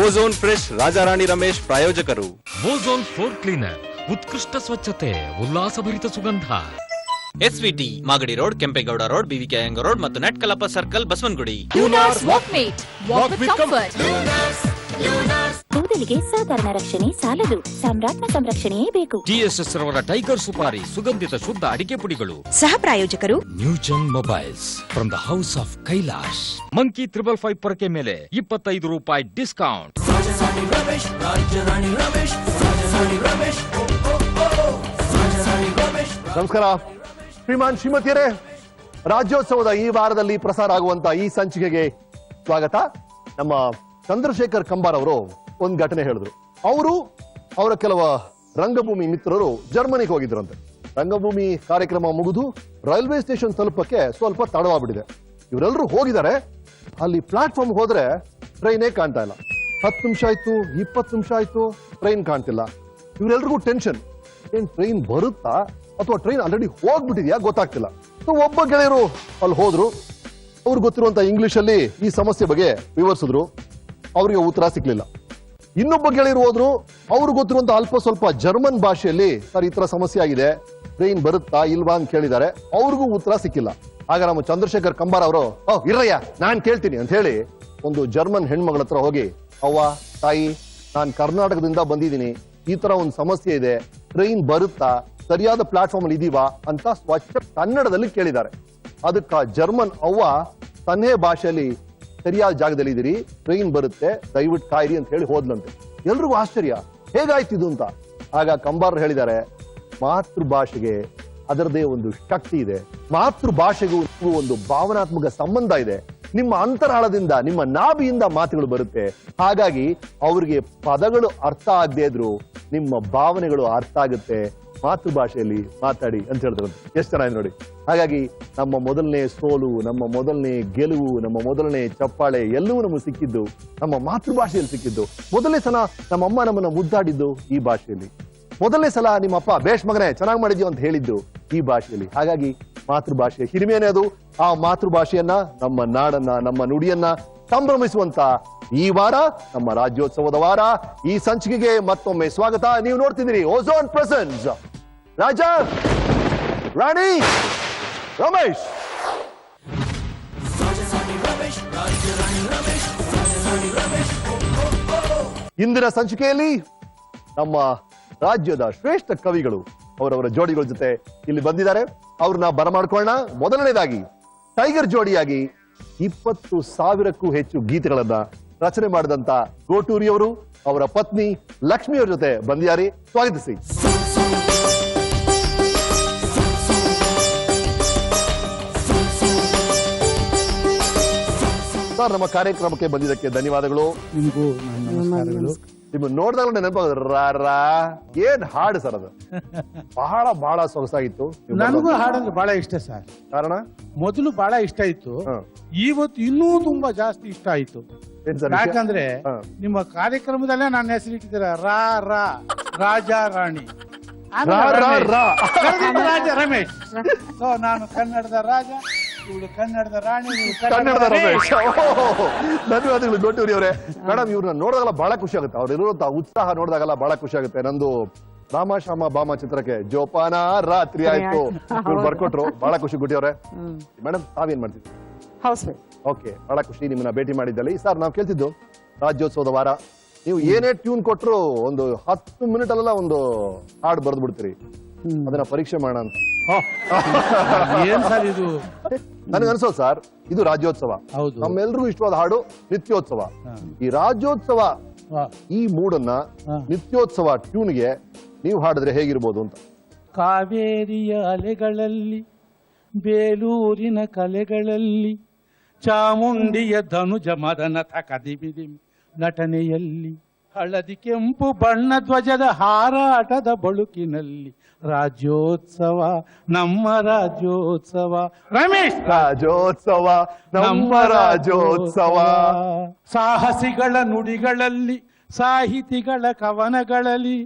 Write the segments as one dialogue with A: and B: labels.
A: Ozone fresh Raja Rani Ramesh ಪ್ರಾಯೋಜಕರು.
B: Ozone floor cleaner, ಉತ್ಕೃಷ್ಟ ಸ್ವಚ್ಛತೆ, ಉಲ್ಲಾಸಭರಿತ ಸುಗಂಧ.
C: SVT Magadi road, Kempegowda road, BVK Iyengar road ಮತ್ತು ನೆಟ್ಕಲಪ್ಪ ಸರ್ಕಲ್, ಬಸವನಗುಡಿ.
D: ಕೂದಲಿಗೆ ಸಾಧಾರಣ ರಕ್ಷಣೆ ಸಾಲದು, ಸಾಮ್ರಾಟ್ನ ಸಂರಕ್ಷಣೆಯೇ ಬೇಕು.
B: TSS ರವರ ಟೈಗರ್ ಸುಪಾರಿ ಸುಗಂಧಿತ ಶುದ್ಧ ಅಡಿಕೆ ಪುಡಿಗಳು.
D: ಸಹ ಪ್ರಾಯೋಜಕರು
B: Newgen mobiles from the house of Kailash. Monkey 555 ಪರಕೆ ಮೇಲೆ 25 ರೂಪಾಯಿ ಡಿಸ್ಕೌಂಟ್.
E: ನಮಸ್ಕಾರ ಶ್ರೀಮಾನ್ ಶ್ರೀಮತಿಯರೇ, ರಾಜ್ಯೋತ್ಸವದ ಈ ವಾರದಲ್ಲಿ ಪ್ರಸಾರ ಆಗುವಂತ ಈ ಸಂಚಿಕೆಗೆ ಸ್ವಾಗತ. ನಮ್ಮ ಚಂದ್ರಶೇಖರ್ ಕಂಬಾರ್ ಅವರು ಒಂದು ಘಟನೆ ಹೇಳಿದ್ರು. ಅವರ ಕೆಲವು ರಂಗಭೂಮಿ ಮಿತ್ರರು ಜರ್ಮನಿಗೆ ಹೋಗಿದ್ರಂತೆ. ರಂಗಭೂಮಿ ಕಾರ್ಯಕ್ರಮ ಮುಗಿದು ರೈಲ್ವೆ ಸ್ಟೇಷನ್ ತಲುಪಕ್ಕೆ ಸ್ವಲ್ಪ ತಡವಾಗ್ಬಿಟ್ಟಿದೆ. ಇವರೆಲ್ಲರೂ ಹೋಗಿದ್ದಾರೆ. ಅಲ್ಲಿ ಪ್ಲಾಟ್ಫಾರ್ಮ್ ಹೋದ್ರೆ ಟ್ರೈನೇ ಕಾಣ್ತಾ ಇಲ್ಲ. 10 ನಿಮಿಷ ಆಯ್ತು, 20 ನಿಮಿಷ ಆಯ್ತು, ಟ್ರೈನ್ ಕಾಣ್ತಿಲ್ಲ. ಇವರೆಲ್ರಿಗೂ ಟೆನ್ಷನ್, ಏನ್ ಟ್ರೈನ್ ಬರುತ್ತಾ ಅಥವಾ ಟ್ರೈನ್ ಆಲ್ರೆಡಿ ಹೋಗ್ಬಿಟ್ಟಿದ್ಯಾ ಗೊತ್ತಾಗ್ತಿಲ್ಲ. ಒಬ್ಬ ಗೆಳೆಯರು ಅಲ್ಲಿ ಹೋದ್ರು. ಅವ್ರಿಗೆ ಗೊತ್ತಿರುವಂತ ಇಂಗ್ಲಿಷ್ ಅಲ್ಲಿ ಈ ಸಮಸ್ಯೆ ಬಗ್ಗೆ ವಿವರಿಸಿದ್ರು. ಅವರಿಗೆ ಉತ್ತರ ಸಿಕ್ಲಿಲ್ಲ. ಇನ್ನೊಬ್ಬ ಗೆಳೆಯರು ಹೋದ್ರು. ಅವ್ರಿಗೆ ಗೊತ್ತಿರುವಂತ ಅಲ್ಪ ಸ್ವಲ್ಪ ಜರ್ಮನ್ ಭಾಷೆಯಲ್ಲಿ ಸರ್ ಈ ತರ ಸಮಸ್ಯೆ ಆಗಿದೆ, ಟ್ರೈನ್ ಬರುತ್ತಾ ಇಲ್ವಾ ಅಂತ ಕೇಳಿದ್ದಾರೆ. ಅವ್ರಿಗೂ ಉತ್ತರ ಸಿಕ್ಕಿಲ್ಲ. ಆಗ ನಮ್ಮ ಚಂದ್ರಶೇಖರ್ ಕಂಬಾರ್ ಅವರು ಇರಯ್ಯ ನಾನ್ ಕೇಳ್ತೀನಿ ಅಂತ ಹೇಳಿ ಒಂದು ಜರ್ಮನ್ ಹೆಣ್ಮಗಳ ಹತ್ರ ಹೋಗಿ, ಅವ್ವ ತಾಯಿ ನಾನ್ ಕರ್ನಾಟಕದಿಂದ ಬಂದಿದ್ದೀನಿ, ಈ ತರ ಒಂದು ಸಮಸ್ಯೆ ಇದೆ, ಟ್ರೈನ್ ಬರುತ್ತಾ, ಸರಿಯಾದ ಪ್ಲಾಟ್ಫಾರ್ಮ್ ಅಲ್ಲಿ ಇದೀವಾ ಅಂತ ಸ್ವಚ್ಛ ಕನ್ನಡದಲ್ಲಿ ಕೇಳಿದ್ದಾರೆ. ಅದಕ್ಕ ಜರ್ಮನ್ ಅವ್ವ ತನ್ನೇ ಭಾಷೆಯಲ್ಲಿ ಸರಿಯಾದ ಜಾಗದಲ್ಲಿ ಇದೀರಿ, ಟ್ರೈನ್ ಬರುತ್ತೆ, ದಯವಿಟ್ಟು ಕಾಯಿರಿ ಅಂತ ಹೇಳಿ ಹೋದ್ಲಂತೆ. ಎಲ್ರಿಗೂ ಆಶ್ಚರ್ಯ, ಹೇಗಾಯ್ತಿದು ಅಂತ. ಆಗ ಕಂಬಾರ್ ಹೇಳಿದ್ದಾರೆ, ಮಾತೃಭಾಷೆಗೆ ಅದರದೇ ಒಂದು ಶಕ್ತಿ ಇದೆ. ಮಾತೃಭಾಷೆಗೂ ಒಂದು ಭಾವನಾತ್ಮಕ ಸಂಬಂಧ ಇದೆ. ನಿಮ್ಮ ಅಂತರಾಳದಿಂದ, ನಿಮ್ಮ ನಾಭಿಯಿಂದ ಮಾತುಗಳು ಬರುತ್ತೆ. ಹಾಗಾಗಿ ಅವ್ರಿಗೆ ಪದಗಳು ಅರ್ಥ ಆಗದೆ ಇದ್ರು ನಿಮ್ಮ ಭಾವನೆಗಳು ಅರ್ಥ ಆಗುತ್ತೆ. ಮಾತೃಭಾಷೆಯಲ್ಲಿ ಮಾತಾಡಿ ಅಂತ ಹೇಳಿದ್ರು. ಎಷ್ಟು ಚೆನ್ನಾಗಿ ನೋಡಿ. ಹಾಗಾಗಿ ನಮ್ಮ ಮೊದಲನೇ ಸೋಲು, ನಮ್ಮ ಮೊದಲನೇ ಗೆಲುವು, ನಮ್ಮ ಮೊದಲನೇ ಚಪ್ಪಾಳೆ ಎಲ್ಲವೂ ನಮಗೆ ಸಿಕ್ಕಿದ್ದು ನಮ್ಮ ಮಾತೃಭಾಷೆಯಲ್ಲಿ ಸಿಕ್ಕಿದ್ದು. ಮೊದಲನೇ ಸಲ ನಮ್ಮಮ್ಮ ನಮ್ಮನ್ನ ಮುದ್ದಾಡಿದ್ದು ಈ ಭಾಷೆಯಲ್ಲಿ. ಮೊದಲನೇ ಸಲ ನಿಮ್ಮಪ್ಪ ಬೇಷ್ ಮಗನೇ ಚೆನ್ನಾಗಿ ಮಾಡಿದ್ಯೋ ಅಂತ ಹೇಳಿದ್ದು ಈ ಭಾಷೆಯಲ್ಲಿ. ಹಾಗಾಗಿ ಮಾತೃಭಾಷೆ ಹಿರಿಮೆನೇ ಅದು. ಆ ಮಾತೃಭಾಷೆಯನ್ನ, ನಮ್ಮ ನಾಡನ್ನ, ನಮ್ಮ ನುಡಿಯನ್ನ ಸಂಭ್ರಮಿಸುವಂತ ಈ ವಾರ ನಮ್ಮ ರಾಜ್ಯೋತ್ಸವದ ವಾರ. ಈ ಸಂಚಿಕೆಗೆ ಮತ್ತೊಮ್ಮೆ ಸ್ವಾಗತ. ನೀವು ನೋಡ್ತಿದ್ದೀರಿ ಓಝೋನ್ ಪ್ರೆಸೆನ್ಸ್ ರಾಜಾ ರಾಣಿ ರಮೇಶ್. ಇಂದಿನ ಸಂಚಿಕೆಯಲ್ಲಿ ನಮ್ಮ ರಾಜ್ಯದ ಶ್ರೇಷ್ಠ ಕವಿಗಳು ಅವರವರ ಜೋಡಿಗಳ ಜೊತೆ ಇಲ್ಲಿ ಬಂದಿದ್ದಾರೆ. ಅವ್ರನ್ನ ಬರಮಾಡ್ಕೊಳ್ಳೋಣ. ಮೊದಲನೇದಾಗಿ ಟೈಗರ್ ಜೋಡಿಯಾಗಿ 20,000ಕ್ಕೂ ಹೆಚ್ಚು ಗೀತೆಗಳನ್ನ ರಚನೆ ಮಾಡಿದಂತ ಗೋಟೂರಿಯವರು ಅವರ ಪತ್ನಿ ಲಕ್ಷ್ಮಿಯವರ ಜೊತೆ ಬಂದಿದ್ದಾರೆ. ಸ್ವಾಗತಿಸಿ. ಸರ್, ನಮ್ಮ ಕಾರ್ಯಕ್ರಮಕ್ಕೆ ಬಂದಿದ್ದಕ್ಕೆ ಧನ್ಯವಾದಗಳು.
F: ನಿಮಗೂ ನಮಸ್ಕಾರಗಳು.
E: ನಿಮ್ಮನ್ನು ನೋಡಿದಾಗ ನೆನಪಾಗ ಏನ್ ಹಾಡು ಸರ್ ಅದು. ಬಹಳ ಬಹಳ ಸೊಗಸಾಗಿತ್ತು.
F: ನನಗೂ ಹಾಡಂದ್ರೆ ಬಹಳ ಇಷ್ಟ ಸರ್.
E: ಕಾರಣ
F: ಮೊದಲು ಬಹಳ ಇಷ್ಟ ಇತ್ತು, ಇವತ್ತು ಇನ್ನೂ ತುಂಬಾ ಜಾಸ್ತಿ ಇಷ್ಟ ಆಯ್ತು. ಯಾಕಂದ್ರೆ ನಿಮ್ಮ ಕಾರ್ಯಕ್ರಮದಲ್ಲೇ ನನ್ನ ಹೆಸರಿಟ್ಟಿದ್ದೀರ ರಾ ರಾ ರಾಜಾ ರಾಣಿ, ರಾಜ ರಮೇಶ್. ನಾನು ಕನ್ನಡದ ರಾಜ, ಇವಳು ಕನ್ನಡದ ರಾಣಿ,
E: ಕನ್ನಡದ ರಮೇಶ್. ಧನ್ಯವಾದಗಳು ಗೋಟೂರಿ ಅವರೇ. ಮೇಡಮ್, ಇವ್ರನ್ನ ನೋಡಿದಾಗಲ್ಲ ಬಹಳ ಖುಷಿ ಆಗುತ್ತೆ. ಅವ್ರು ಇರುವಂತಹ ಉತ್ಸಾಹ ನೋಡಿದಾಗಲ್ಲ ಬಹಳ ಖುಷಿ ಆಗುತ್ತೆ. ನಂದು ರಾಮ ಶ್ಯಾಮ ಬಾಮ ಚಿತ್ರಕ್ಕೆ ಜೋಪಾನ ರಾತ್ರಿ ಆಯ್ತು ಇವ್ರು ಬರ್ಕೊಟ್ರು. ಬಹಳ ಖುಷಿ ಗುಟಿ ಅವರೇ. ಮೇಡಮ್, ತಾವೇನ್ ಮಾಡ್ತಿದ್ರಿ? ಓಕೆ, ಬಹಳ ಖುಷಿ ನಿಮ್ಮನ್ನ ಭೇಟಿ ಮಾಡಿದ್ದಲ್ಲಿ. ಸರ್, ನಾವು ಕೇಳ್ತಿದ್ದು ರಾಜ್ಯೋತ್ಸವದ ವಾರ. ನೀವು ಏನೇ ಟ್ಯೂನ್ ಕೊಟ್ರು ಒಂದು 10 ಮಿನಿಟ್ ಅಲ್ಲ ಒಂದು ಹಾಡು ಬರೆದು ಬಿಡ್ತೀರಿ. ಅದನ್ನ ಪರೀಕ್ಷೆ ಮಾಡೋಣ ಅಂತ.
F: ಏನ್ ಸರ್ ಇದು?
E: ನನಗನ್ಸೋದು ಸರ್, ಇದು ರಾಜ್ಯೋತ್ಸವ. ನಮ್ಮೆಲ್ರಿಗೂ ಇಷ್ಟವಾದ ಹಾಡು ನಿತ್ಯೋತ್ಸವ. ಈ ರಾಜ್ಯೋತ್ಸವ ಈ ಮೂಡನ್ನ ನಿತ್ಯೋತ್ಸವ ಟ್ಯೂನ್ಗೆ ನೀವು ಹಾಡಿದ್ರೆ ಹೇಗಿರ್ಬೋದು ಅಂತ.
F: ಕಾವೇರಿಯ ಅಲೆಗಳಲ್ಲಿ, ಬೇಲೂರಿನ ಕಲೆಗಳಲ್ಲಿ, ಚಾಮುಂಡಿಯ ಧನುಜ ಮದನಥ ಕದಿಬಿದಿ ನಟನೆಯಲ್ಲಿ, ಹಳದಿ ಕೆಂಪು ಬಣ್ಣ ಧ್ವಜದ ಹಾರಾಟದ ಬಳುಕಿನಲ್ಲಿ, ರಾಜ್ಯೋತ್ಸವ ನಮ್ಮ ರಾಜ್ಯೋತ್ಸವ. ರಮೇಶ್,
E: ರಾಜ್ಯೋತ್ಸವ ನಮ್ಮ ರಾಜ್ಯೋತ್ಸವ.
F: ಸಾಹಸಿಗಳ ನುಡಿಗಳಲ್ಲಿ, ಸಾಹಿತಿಗಳ ಕವನಗಳಲ್ಲಿ,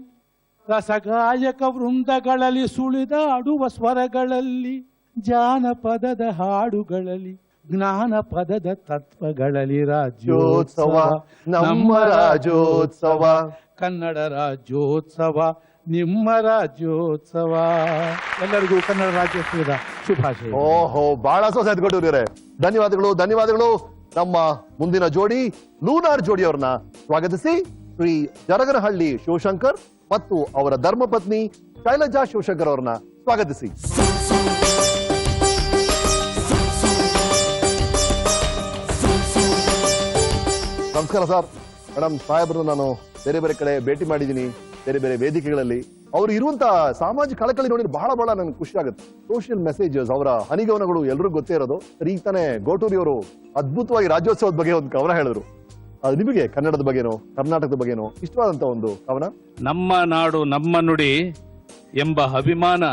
F: ರಸಗಾಯಕ ವೃಂದಗಳಲ್ಲಿ, ಸುಳಿದಾಡುವ ಸ್ವರಗಳಲ್ಲಿ, ಜಾನಪದದ ಹಾಡುಗಳಲ್ಲಿ, ಜ್ಞಾನ ಪದದ ತತ್ವಗಳಲ್ಲಿ
E: ರಾಜ್ಯೋತ್ಸವ
F: ರಾಜ್ಯೋತ್ಸವ
E: ನಮ್ಮ ರಾಜ್ಯೋತ್ಸವ.
F: ಕನ್ನಡ ರಾಜ್ಯೋತ್ಸವ ನಿಮ್ಮ ರಾಜ್ಯೋತ್ಸವ. ಎಲ್ಲರಿಗೂ ಕನ್ನಡ ರಾಜ್ಯೋತ್ಸವದ ಶುಭಾಶಯ.
E: ಓಹೋ, ಬಹಳ ಸೊಸೆ ಕೊಟ್ಟಿವ್ರೆ. ಧನ್ಯವಾದಗಳು, ಧನ್ಯವಾದಗಳು. ನಮ್ಮ ಮುಂದಿನ ಜೋಡಿ ಲೂನಾರ್ ಜೋಡಿ ಅವ್ರನ್ನ ಸ್ವಾಗತಿಸಿ ಶ್ರೀ ಜರಗನಹಳ್ಳಿ ಶಿವಶಂಕರ್ ಮತ್ತು ಅವರ ಧರ್ಮಪತ್ನಿ ಶೈಲಜಾ ಶಿವಶಂಕರ್ ಅವ್ರನ್ನ ಸ್ವಾಗತಿಸಿ. ನಮಸ್ಕಾರ ಸರ್. ಮೇಡಮ್, ಸಾಹೇಬ್ರನ್ನ ನಾನು ಬೇರೆ ಬೇರೆ ಕಡೆ ಭೇಟಿ ಮಾಡಿದ್ದೀನಿ, ಬೇರೆ ಬೇರೆ ವೇದಿಕೆಗಳಲ್ಲಿ. ಅವರು ಇರುವಂತ ಸಾಮಾಜಿಕ ಕಳಕಳಿ ನೋಡಿ ಬಹಳ ನನಗೆ ಖುಷಿ ಆಗುತ್ತೆ. ಸೋಷಿಯಲ್ ಮೆಸೇಜಸ್, ಅವರ ಹನಿಗವನಗಳು ಎಲ್ಲರೂ ಗೊತ್ತೇ ಇರೋದು. ಈಗ ತಾನೇ ಗೋಟೂರಿ ಅವರು ಅದ್ಭುತವಾಗಿ ರಾಜ್ಯೋತ್ಸವದ ಬಗ್ಗೆ ಒಂದು ಕವನ ಹೇಳಿದ್ರು. ಅದು ನಿಮಗೆ ಕನ್ನಡದ ಬಗ್ಗೆನೋ ಕರ್ನಾಟಕದ ಬಗ್ಗೆನೋ ಇಷ್ಟವಾದಂತ ಒಂದು ಕವನ?
G: ನಮ್ಮ ನಾಡು ನಮ್ಮ ನುಡಿ ಎಂಬ ಅಭಿಮಾನ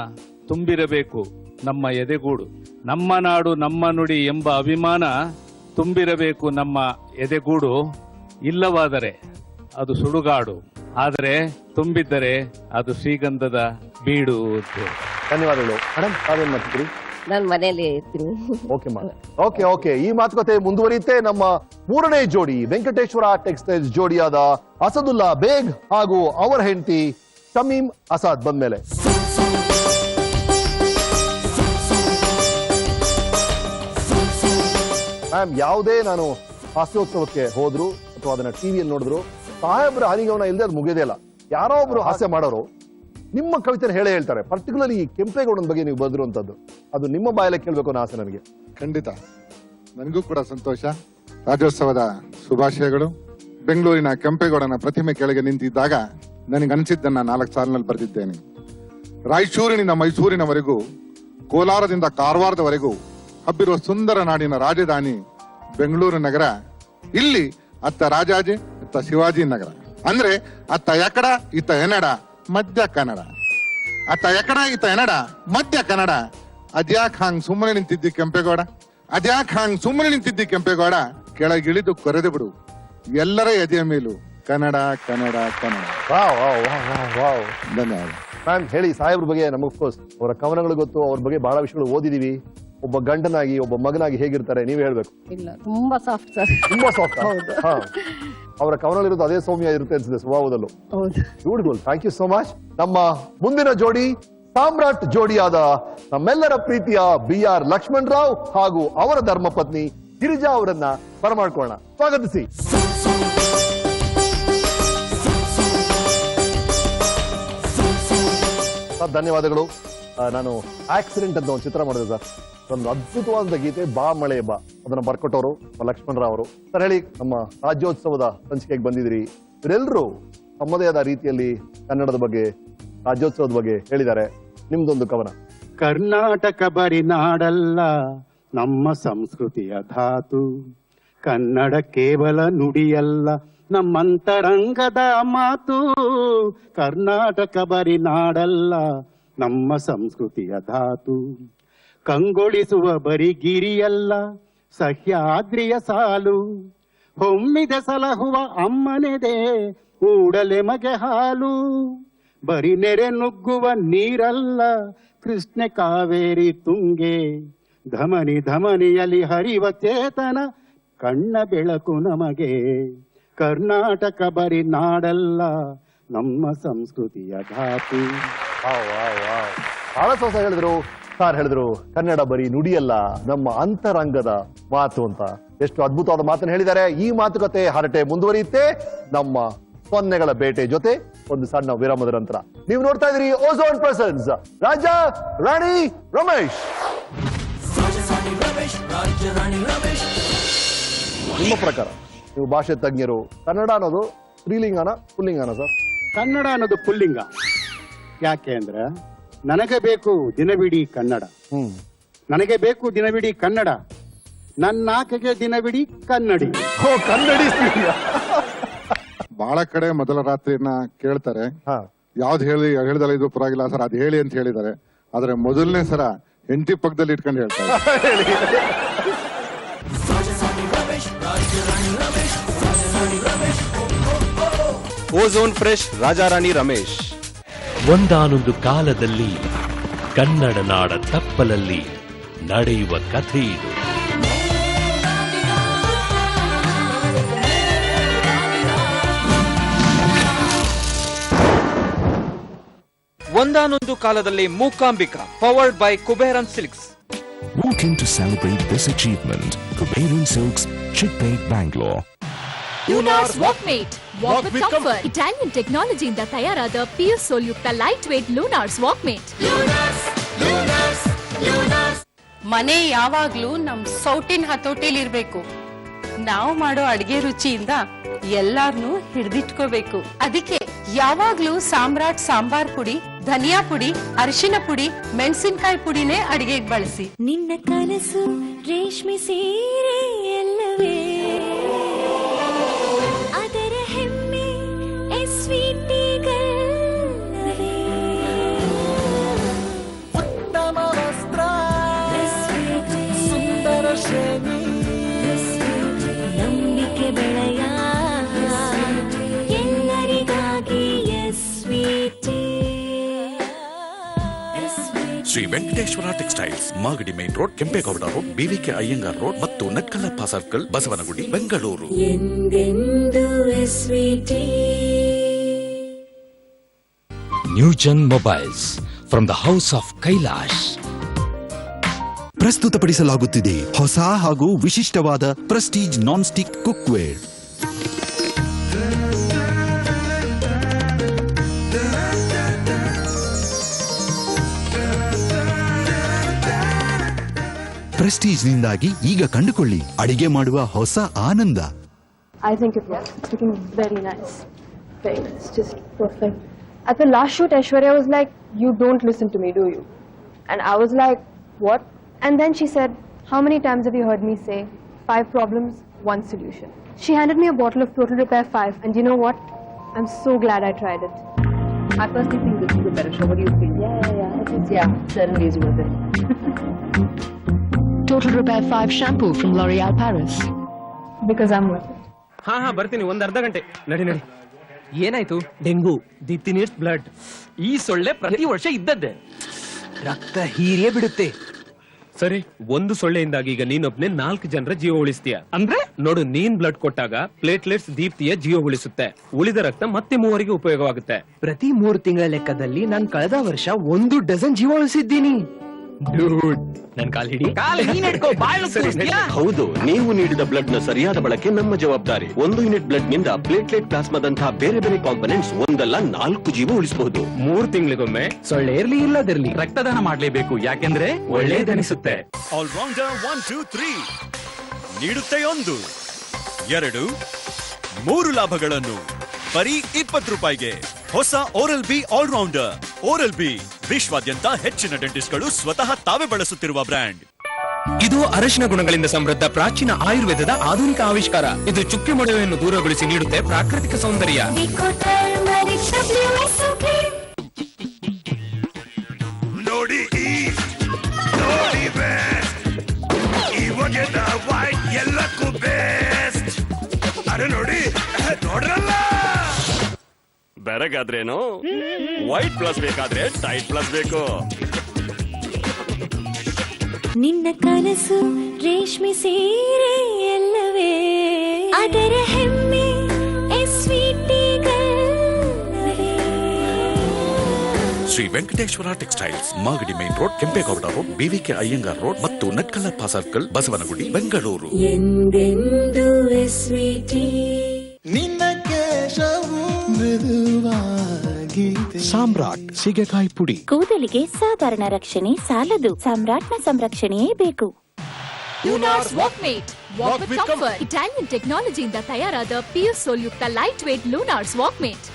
G: ತುಂಬಿರಬೇಕು ನಮ್ಮ ಎದೆಗೂಡು. ನಮ್ಮ ನಾಡು ನಮ್ಮ ನುಡಿ ಎಂಬ ಅಭಿಮಾನ ತುಂಬಿರಬೇಕು ನಮ್ಮ ಎದೆಗೂಡು. ಇಲ್ಲವಾದರೆ ಅದು ಸುಡುಗಾಡು, ಆದರೆ ತುಂಬಿದ್ದರೆ ಅದು ಶ್ರೀಗಂಧದ ಬೀಡು.
E: ಧನ್ಯವಾದಗಳು. ಮೇಡಮ್, ತಾವೇನ್ ಮಾಡ್ತೀರಿ?
H: ನಾನು ಮನೆಯಲ್ಲಿ ಇರ್ತೀನಿ.
E: ಓಕೆ. ಈ ಮಾತುಕತೆ ಮುಂದುವರಿಯುತ್ತೆ. ನಮ್ಮ ಮೂರನೇ ಜೋಡಿ ವೆಂಕಟೇಶ್ವರ ಟೆಕ್ಸ್ಟೈಲ್ಸ್ ಜೋಡಿಯಾದ ಅಸದುಲ್ಲಾ ಬೇಗ್ ಹಾಗೂ ಅವರ ಹೆಂಡತಿ ಶಮೀಮ್ ಅಸಾದ್ ಬಂದ್ಮೇಲೆ. ಮ್ಯಾಮ್, ಯಾವುದೇ ನಾನು ಹಾಸ್ಯೋತ್ಸವಕ್ಕೆ ಹೋದ್ರು ಅಥವಾ ಅದನ್ನ ಟಿವಿಯಲ್ಲಿ ನೋಡಿದ್ರು ಸಾಹೇಬ್ರ ಹನಿಗವನ ಇಲ್ಲದೆ ಅದು ಮುಗಿಯೋದೇ ಇಲ್ಲ. ಯಾರೋ ಒಬ್ರು ಹಾಸ್ಯ ಮಾಡೋರು ನಿಮ್ಮ ಕವಿತೆ ಹೇಳ್ತಾರೆ. ಪರ್ಟಿಕ್ಯುಲರ್ಲಿ ಈ ಕೆಂಪೇಗೌಡನ ಬಗ್ಗೆ ನೀವು ಬರೆದಿರುವಂತದ್ದು, ಅದು ನಿಮ್ಮ ಬಾಯಲ್ಲೇ ಕೇಳಬೇಕು ಅನ್ನೋ ಆಸೆ ನನಗೆ.
I: ಖಂಡಿತ, ನನಗೂ ಕೂಡ ಸಂತೋಷ. ರಾಜ್ಯೋತ್ಸವದ ಶುಭಾಶಯಗಳು. ಬೆಂಗಳೂರಿನ ಕೆಂಪೇಗೌಡನ ಪ್ರತಿಮೆ ಕೆಳಗೆ ನಿಂತಿದ್ದಾಗ ನನಗೆ ಅನಿಸಿದ್ದನ್ನ 4 ಸಾಲಿನಲ್ಲಿ ಬರೆದಿದ್ದೇನೆ. ರಾಯಚೂರಿನಿಂದ ಮೈಸೂರಿನವರೆಗೂ, ಕೋಲಾರದಿಂದ ಕಾರವಾರದವರೆಗೂ ಹಬ್ಬಿರುವ ಸುಂದರ ನಾಡಿನ ರಾಜಧಾನಿ ಬೆಂಗಳೂರು ನಗರ. ಇಲ್ಲಿ ಅತ್ತ ರಾಜಾಜಿ, ಅತ್ತ ಶಿವಾಜಿ ನಗರ. ಅಂದ್ರೆ ಅತ್ತ ಎಕಡ, ಇತ್ತ ಎನಡ, ಮಧ್ಯ ಕನ್ನಡ. ಅತ್ತ ಎಕಡ, ಇತ್ತ ಎನಡ, ಮಧ್ಯ ಕನ್ನಡ. ಅದ್ಯಾಕ್ ಹಾಂಗ್ ಸುಮ್ಮನೆ ನಿಂತಿದ್ದಿ ಕೆಂಪೇಗೌಡ, ಅದ್ಯಾಕ್ ಹಾಂಗ್ ಸುಮ್ಮನೆ ನಿಂತಿದ್ದಿ ಕೆಂಪೇಗೌಡ, ಕೆಳಗಿಳಿದು ಕೊರೆದು ಬಿಡು ಎಲ್ಲರ ಎದೆಯ ಮೇಲೂ ಕನ್ನಡ ಕನ್ನಡ ಕನ್ನಡ. ಧನ್ಯವಾದ.
E: ಮ್ಯಾಮ್, ಹೇಳಿ ಸಾಹೇಬ್ರ ಬಗ್ಗೆ. ನಮಗೆ ಅಫ್ಕೋರ್ಸ್ ಅವರ ಕವನಗಳು ಗೊತ್ತು, ಅವ್ರ ಬಗ್ಗೆ ಬಹಳ ವಿಷಯಗಳು ಓದಿದೀವಿ. ಒಬ್ಬ ಗಂಡನಾಗಿ, ಒಬ್ಬ ಮಗನಾಗಿ ಹೇಗಿರ್ತಾರೆ ನೀವೇ ಹೇಳ್ಬೇಕು.
H: ಇಲ್ಲ, ತುಂಬಾ ಸಾಫ್ಟ್ ಸರ್.
E: ತುಂಬಾ ಸಾಫ್ಟ್. ಅವರ ಕವನಗಳಿರೋದು ಅದೇ ಸೌಮ್ಯ ಇರುತ್ತೆ ಅನ್ಸುತ್ತೆ ಸ್ವಭಾವದಲ್ಲೂ. Beautiful. Thank you so much. ನಮ್ಮ ಮುಂದಿನ ಜೋಡಿ ಸಾಮ್ರಾಟ್ ಜೋಡಿಯಾದ ನಮ್ಮೆಲ್ಲರ ಪ್ರೀತಿಯ BR ಲಕ್ಷ್ಮಣ್ ರಾವ್ ಹಾಗೂ ಅವರ ಧರ್ಮಪತ್ನಿ ಗಿರಿಜಾ ಅವರನ್ನ ಬರಮಾಡ್ಕೊಳ್ಳೋಣ. ಸ್ವಾಗತಿಸಿ. ಸರ್, ಧನ್ಯವಾದಗಳು. ನಾನು ಆಕ್ಸಿಡೆಂಟ್ ಅಂತ ಒಂದು ಚಿತ್ರ ಮಾಡಿದೆ ಸರ್. ಒಂದು ಅದ್ಭುತವಾದ ಗೀತೆ ಬಾ ಮಳೆ ಬಾ, ಅದನ್ನ ಬರ್ಕೊಟ್ಟವರು ಲಕ್ಷ್ಮಣ್ ರಾವ್ ಅವರು. ಸರ್ ಹೇಳಿ, ನಮ್ಮ ರಾಜ್ಯೋತ್ಸವದ ಸಂಚಿಕೆಗೆ ಬಂದಿದ್ದೀರಿ. ಇವರೆಲ್ಲರೂ ತಮ್ಮದೇ ಆದ ರೀತಿಯಲ್ಲಿ ಕನ್ನಡದ ಬಗ್ಗೆ, ರಾಜ್ಯೋತ್ಸವದ ಬಗ್ಗೆ ಹೇಳಿದ್ದಾರೆ. ನಿಮ್ದೊಂದು ಕವನ.
J: ಕರ್ನಾಟಕ ಬರಿ ನಾಡಲ್ಲ, ನಮ್ಮ ಸಂಸ್ಕೃತಿಯ ಧಾತು. ಕನ್ನಡ ಕೇವಲ ನುಡಿಯಲ್ಲ, ನಮ್ಮಂತರಂಗದ ಮಾತು. ಕರ್ನಾಟಕ ಬರಿ ನಾಡಲ್ಲ, ನಮ್ಮ ಸಂಸ್ಕೃತಿಯ ಧಾತು. ಕಂಗೊಳಿಸುವ ಬರಿ ಗಿರಿಯಲ್ಲ, ಸಹ್ಯಾದ್ರಿಯ ಸಾಲು. ಹೊಮ್ಮಿದ ಸಲಹುವ ಅಮ್ಮನೆದೆ, ಊಡಲೆ ಮಗೆ ಹಾಲು. ಬರಿ ನೆರೆ ನುಗ್ಗುವ ನೀರಲ್ಲ, ಕೃಷ್ಣೆ ಕಾವೇರಿ ತುಂಗೆ. ಧಮನಿ ಧಮನಿಯಲ್ಲಿ ಹರಿವ ಚೇತನ, ಕಣ್ಣ ಬೆಳಕು ನಮಗೆ. ಕರ್ನಾಟಕ ಬರಿ ನಾಡಲ್ಲ, ನಮ್ಮ ಸಂಸ್ಕೃತಿಯ ಧಾತು.
E: ಬಹಳ ಹೊಸ ಹೇಳಿದ್ರು. ಸಾರ್ ಹೇಳಿದ್ರು ಕನ್ನಡ ಬರೀ ನುಡಿಯಲ್ಲ, ನಮ್ಮ ಅಂತರಂಗದ ಮಾತು ಅಂತ. ಎಷ್ಟು ಅದ್ಭುತವಾದ ಮಾತನ್ನು ಹೇಳಿದ್ದಾರೆ. ಈ ಮಾತುಕತೆ ಹರಟೆ ಮುಂದುವರಿಯುತ್ತೆ ನಮ್ಮ ಸೊನ್ನೆಗಳ ಬೇಟೆ ಜೊತೆ ಒಂದು ಸಣ್ಣ ವಿರಾಮದ ನಂತರ. ನೀವು ನೋಡ್ತಾ ಇದ್ದೀರಿ ಓಝೋನ್ ಪ್ರೆಸೆನ್ಸ್ ರಾಜಾ ರಾಣಿ ರಮೇಶ್. ನಿಮ್ಮ ಪ್ರಕಾರ, ನೀವು ಭಾಷೆ ತಜ್ಞರು, ಕನ್ನಡ ಅನ್ನೋದು ಸ್ತ್ರೀಲಿಂಗನ ಪುಲ್ಲಿಂಗನ ಸರ್?
J: ಕನ್ನಡ ಅನ್ನೋದು ಪುಲ್ಲಿಂಗ. ಯಾಕೆ ಅಂದ್ರೆ ನನಗೆ ಬೇಕು ದಿನವಿಡೀ ಕನ್ನಡ, ನನಗೆ ಬೇಕು ದಿನವಿಡೀ ಕನ್ನಡ, ನನ್ನಾಕೆಗೆ ದಿನವಿಡೀ ಕನ್ನಡಿ.
E: ಕನ್ನಡಿ.
I: ಬಹಳ ಕಡೆ ಮೊದಲ ರಾತ್ರಿಯನ್ನ ಕೇಳ್ತಾರೆ, ಯಾವ್ದು ಹೇಳಿದಲ್ಲ ಇದು ಪರವಾಗಿಲ್ಲ ಸರ್, ಅದ್ ಹೇಳಿ ಅಂತ ಹೇಳಿದ್ದಾರೆ. ಆದ್ರೆ ಮೊದಲನೇ ಸರ ಹೆಂಡತಿ ಪಕ್ಕದಲ್ಲಿ ಇಟ್ಕೊಂಡು ಹೇಳ್ತಾರೆ.
A: Ozone fresh Raja Rani Ramesh.
K: ಒಂದಾನೊಂದು ಕಾಲದಲ್ಲಿ ಕನ್ನಡ ನಾಡ ತಪ್ಪಲಲ್ಲಿ ನಡೆಯುವ ಕಥೆ ಇದು.
B: ಒಂದಾನೊಂದು ಕಾಲದಲ್ಲಿ Mookambika powered by Kuberan silks.
L: Walk in to celebrate this achievement. Kuberan Silks, Chickpet, Bangalore.
M: Lunar's Walkmate. Walk with comfort. Italian technology ಇಂದ ತಯಾರಾದ ಪಿಯರ್ ಸೋಲ್ ಯುಕ್ತ ಲೈಟ್ ವೇಟ್ Lunar's Walkmate.
N: ಮನೆ ಯಾವಾಗ್ಲೂ ನಮ್ ಸೌಟಿನ ಹತೋಟಿಲಿರ್ಬೇಕು. ನಾವು ಮಾಡೋ ಅಡಿಗೆ ರುಚಿಯಿಂದ ಎಲ್ಲಾರ್ನೂ ಹಿಡಿದಿಟ್ಕೋಬೇಕು. ಅದಕ್ಕೆ ಯಾವಾಗ್ಲೂ ಸಾಮ್ರಾಟ್ ಸಾಂಬಾರ್ ಪುಡಿ, ಧನಿಯಾ ಪುಡಿ, ಅರಿಶಿನ ಪುಡಿ, ಮೆಣಸಿನಕಾಯಿ ಪುಡಿನೇ ಅಡಿಗೆಗೆ ಬಳಸಿ.
O: ನಿನ್ನ ಕನಸು ರೇಷ್ಮೆ ಸೀರೆ ಎಲ್ಲವೇ ಅದರ ಹೆಮ್ಮೆ ಎಸ್ವಿಟಿಗಳೇ.
P: ಉತ್ತಮ ವಸ್ತ್ರ ಸುಂದರ ಶ್ರೇಣಿ
O: ನಂಬಿಕೆ ಬೆಳೆಯ ಎಲ್ಲರಿಗಾಗಿ SVT.
L: Shri Venkateshwara textiles, Magadi main road, Kempegowda road, BVK Iyengar road ಮತ್ತು ನಟ್ಕಲ್ಲಪ್ಪ ಸರ್ಕಲ್, ಬಸವನಗುಡಿ, ಬೆಂಗಳೂರು.
O: ಎಂದೆಂದು SVT.
B: Newgen mobiles from the house of Kailash
Q: ಪ್ರಸ್ತುತಪಡಿಸಲಾಗುತ್ತಿದೆ ಹೊಸ ಹಾಗೂ ವಿಶಿಷ್ಟವಾದ Prestige non stick cookware. Prestige ನಿಂದಾಗಿ ಈಗ ಕಂಡುಕೊಳ್ಳಿ ಅಡಿಗೆ ಮಾಡುವ ಹೊಸ ಆನಂದ.
R: I think it works. It's looking very nice. Very nice. Just perfect. At the last shoot, Aishwarya was like, "You don't listen to me, do you?" And I was like, "What?" And then she said, "How many times have you heard me say, 5 problems, 1 solution?" She handed me a bottle of Total Repair 5, and you know what? I'm so glad I tried it.
H: I personally think this is a better show. What do you think? Yeah, certainly is worth it.
M: Total Repair 5 shampoo from L'Oreal Paris.
R: Because I'm worth it.
S: ಹಾ ಬರ್ತೀನಿ, ಒಂದು ಅರ್ಧ ಗಂಟೆ. ನಡಿ. ಏನಾಯ್ತು? Dengue, the thinnest blood. ಈ ಸೊಳ್ಳೆ ಪ್ರತಿ ವರ್ಷ ಇದ್ದದ್ದೇ, ರಕ್ತ ಹೀರಿಯೇ ಬಿಡುತ್ತೆ. ಸರಿ, ಒಂದು ಸೊಳ್ಳೆಯಿಂದಾಗಿ ಈಗ ನೀನೊಬ್ನೇ 4 ಜನರ ಜೀವ ಉಳಿಸ್ತೀಯ. ಅಂದ್ರೆ ನೋಡು, ನೀನ್ ಬ್ಲಡ್ ಕೊಟ್ಟಾಗ ಪ್ಲೇಟ್ಲೆಟ್ಸ್ ದೀಪ್ತಿಯ ಜೀವ ಉಳಿಸುತ್ತೆ. ಉಳಿದ ರಕ್ತ ಮತ್ತೆ 3 ಉಪಯೋಗವಾಗುತ್ತೆ. ಪ್ರತಿ 3 ತಿಂಗಳ ಲೆಕ್ಕದಲ್ಲಿ ನಾನು ಕಳೆದ ವರ್ಷ 1 ಡಜನ್ ಜೀವ ಉಳಿಸಿದ್ದೀನಿ. ನನ್ ಕಾಲ್ ಹಿಡಿ.
A: ಹೌದು, ನೀವು ನೀಡಿದ ಬ್ಲಡ್ ನ ಸರಿಯಾದ ಬಳಕೆ ನಮ್ಮ ಜವಾಬ್ದಾರಿ. 1 ಯೂನಿಟ್ ಬ್ಲಡ್ ನಿಂದ ಪ್ಲೇಟ್ಲೆಟ್ ಪ್ಲಾಸ್ಮಾದಂತಹ ಬೇರೆ ಬೇರೆ ಕಾಂಪೊನೆಂಟ್ಸ್ ಒಂದಲ್ಲ 4 ಜೀವ ಉಳಿಸಬಹುದು.
S: 3 ತಿಂಗಳಿಗೊಮ್ಮೆ ಸೊಳ್ಳೆ ಇರ್ಲಿ ಇಲ್ಲದಿರ್ಲಿ ರಕ್ತದಾನ ಮಾಡ್ಲೇಬೇಕು, ಯಾಕೆಂದ್ರೆ ಒಳ್ಳೇದನಿಸುತ್ತೆ.
T: ಆಲ್ರೌಂಡರ್ 1 2 3 ನೀಡುತ್ತೆ 1 2 3 ಲಾಭಗಳನ್ನು ಬರೀ 20 ರೂಪಾಯಿಗೆ. ಹೊಸ oral B all rounder. Oral B ವಿಶ್ವಾದ್ಯಂತ ಹೆಚ್ಚಿನ ಡೆಂಟಿಸ್ಟ್ಗಳು ಸ್ವತಃ ತಾವೇ ಬಳಸುತ್ತಿರುವ ಬ್ರ್ಯಾಂಡ್.
S: ಇದು ಅರಶಿನ ಗುಣಗಳಿಂದ ಸಮೃದ್ಧ ಪ್ರಾಚೀನ ಆಯುರ್ವೇದದ ಆಧುನಿಕ ಆವಿಷ್ಕಾರ. ಇದು ಚುಕ್ಕೆ ಮೊಡವೆಯನ್ನು ದೂರಗೊಳಿಸಿ ನೀಡುತ್ತೆ ಪ್ರಾಕೃತಿಕ ಸೌಂದರ್ಯ.
P: ನೋಡಿ ನೋಡಿ ಬೆಸ್ಟ್ ಇವಾಗೆಲ್ಲ ವೈಟ್ ಎಲ್ಲಕ್ಕೂ ಬೆಸ್ಟ್. ಅರೆ ನೋಡಿ, ನೋಡ್ರಲ್ಲ.
A: ಬೆರಗಾದ್ರೇನು ವೈಟ್ ಪ್ಲಸ್ ಬೇಕಾದ್ರೆ ಟೈಟ್ ಪ್ಲಸ್ ಬೇಕು.
O: ನಿನ್ನ ಕನಸು ರೇಷ್ಮೆ ಸೀರೆ ಎಲ್ಲವೇ ಅದರ ಹೆಮ್ಮೆ ಎಸ್ವಿಟಿಗಳೇ.
L: Shri Venkateshwara textiles, Magadi main road, Kempegowda road, BVK Iyengar road ಮತ್ತು ನಟ್ಕಲ್ಲಪ್ಪ ಸರ್ಕಲ್, ಬಸವನಗುಡಿ, ಬೆಂಗಳೂರು.
O: ಎಂದೆಂದು ಎಸ್ವಿಟಿ.
P: ನಿನ್ನ ಕೇಶವು ಮೃದುವಾಗಿ
Q: ಸಾಮ್ರಾಟ್ ಸೀಗೆಕಾಯಿ ಪುಡಿ.
D: ಕೂದಲಿಗೆ ಸಾಧಾರಣ ರಕ್ಷಣೆ ಸಾಲದು, ಸಾಮ್ರಾಟ್ನ ಸಂರಕ್ಷಣೆಯೇ ಬೇಕು.
M: Lunar's Walkmate. Walk with comfort. Italian technology ಇಂದ ತಯಾರಾದ ಪಿಯರ್ ಸೋಲ್ ಯುಕ್ತ ಲೈಟ್ ವೇಟ್ Lunar's Walkmate.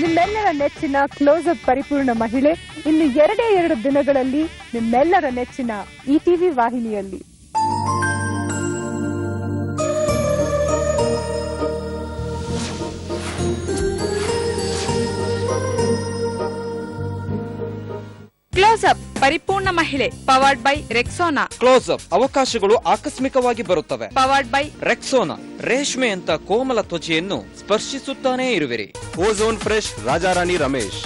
R: ನಿಮ್ಮೆಲ್ಲರ ನೆಚ್ಚಿನ ಕ್ಲೋಸ್ ಅಪ್ ಪರಿಪೂರ್ಣ ಮಹಿಳೆ ಇನ್ನು 2 ದಿನಗಳಲ್ಲಿ ನಿಮ್ಮೆಲ್ಲರ ನೆಚ್ಚಿನ ETV ವಾಹಿನಿಯಲ್ಲಿ.
N: ಕ್ಲೋಸ್ ಅಪ್ ಪರಿಪೂರ್ಣ ಮಹಿಳೆ powered by Rexona.
B: Close Up ಅವಕಾಶಗಳು ಆಕಸ್ಮಿಕವಾಗಿ ಬರುತ್ತವೆ.
N: ಪವರ್ಡ್ ಬೈ
B: ರೆಕ್ಸೋನಾ, ರೇಷ್ಮೆ ಅಂತ ಕೋಮಲ ತ್ವಚೆಯನ್ನು ಸ್ಪರ್ಶಿಸುತ್ತಾನೇ ಇರುವಿರಿ.
A: Ozone fresh Raja Rani Ramesh.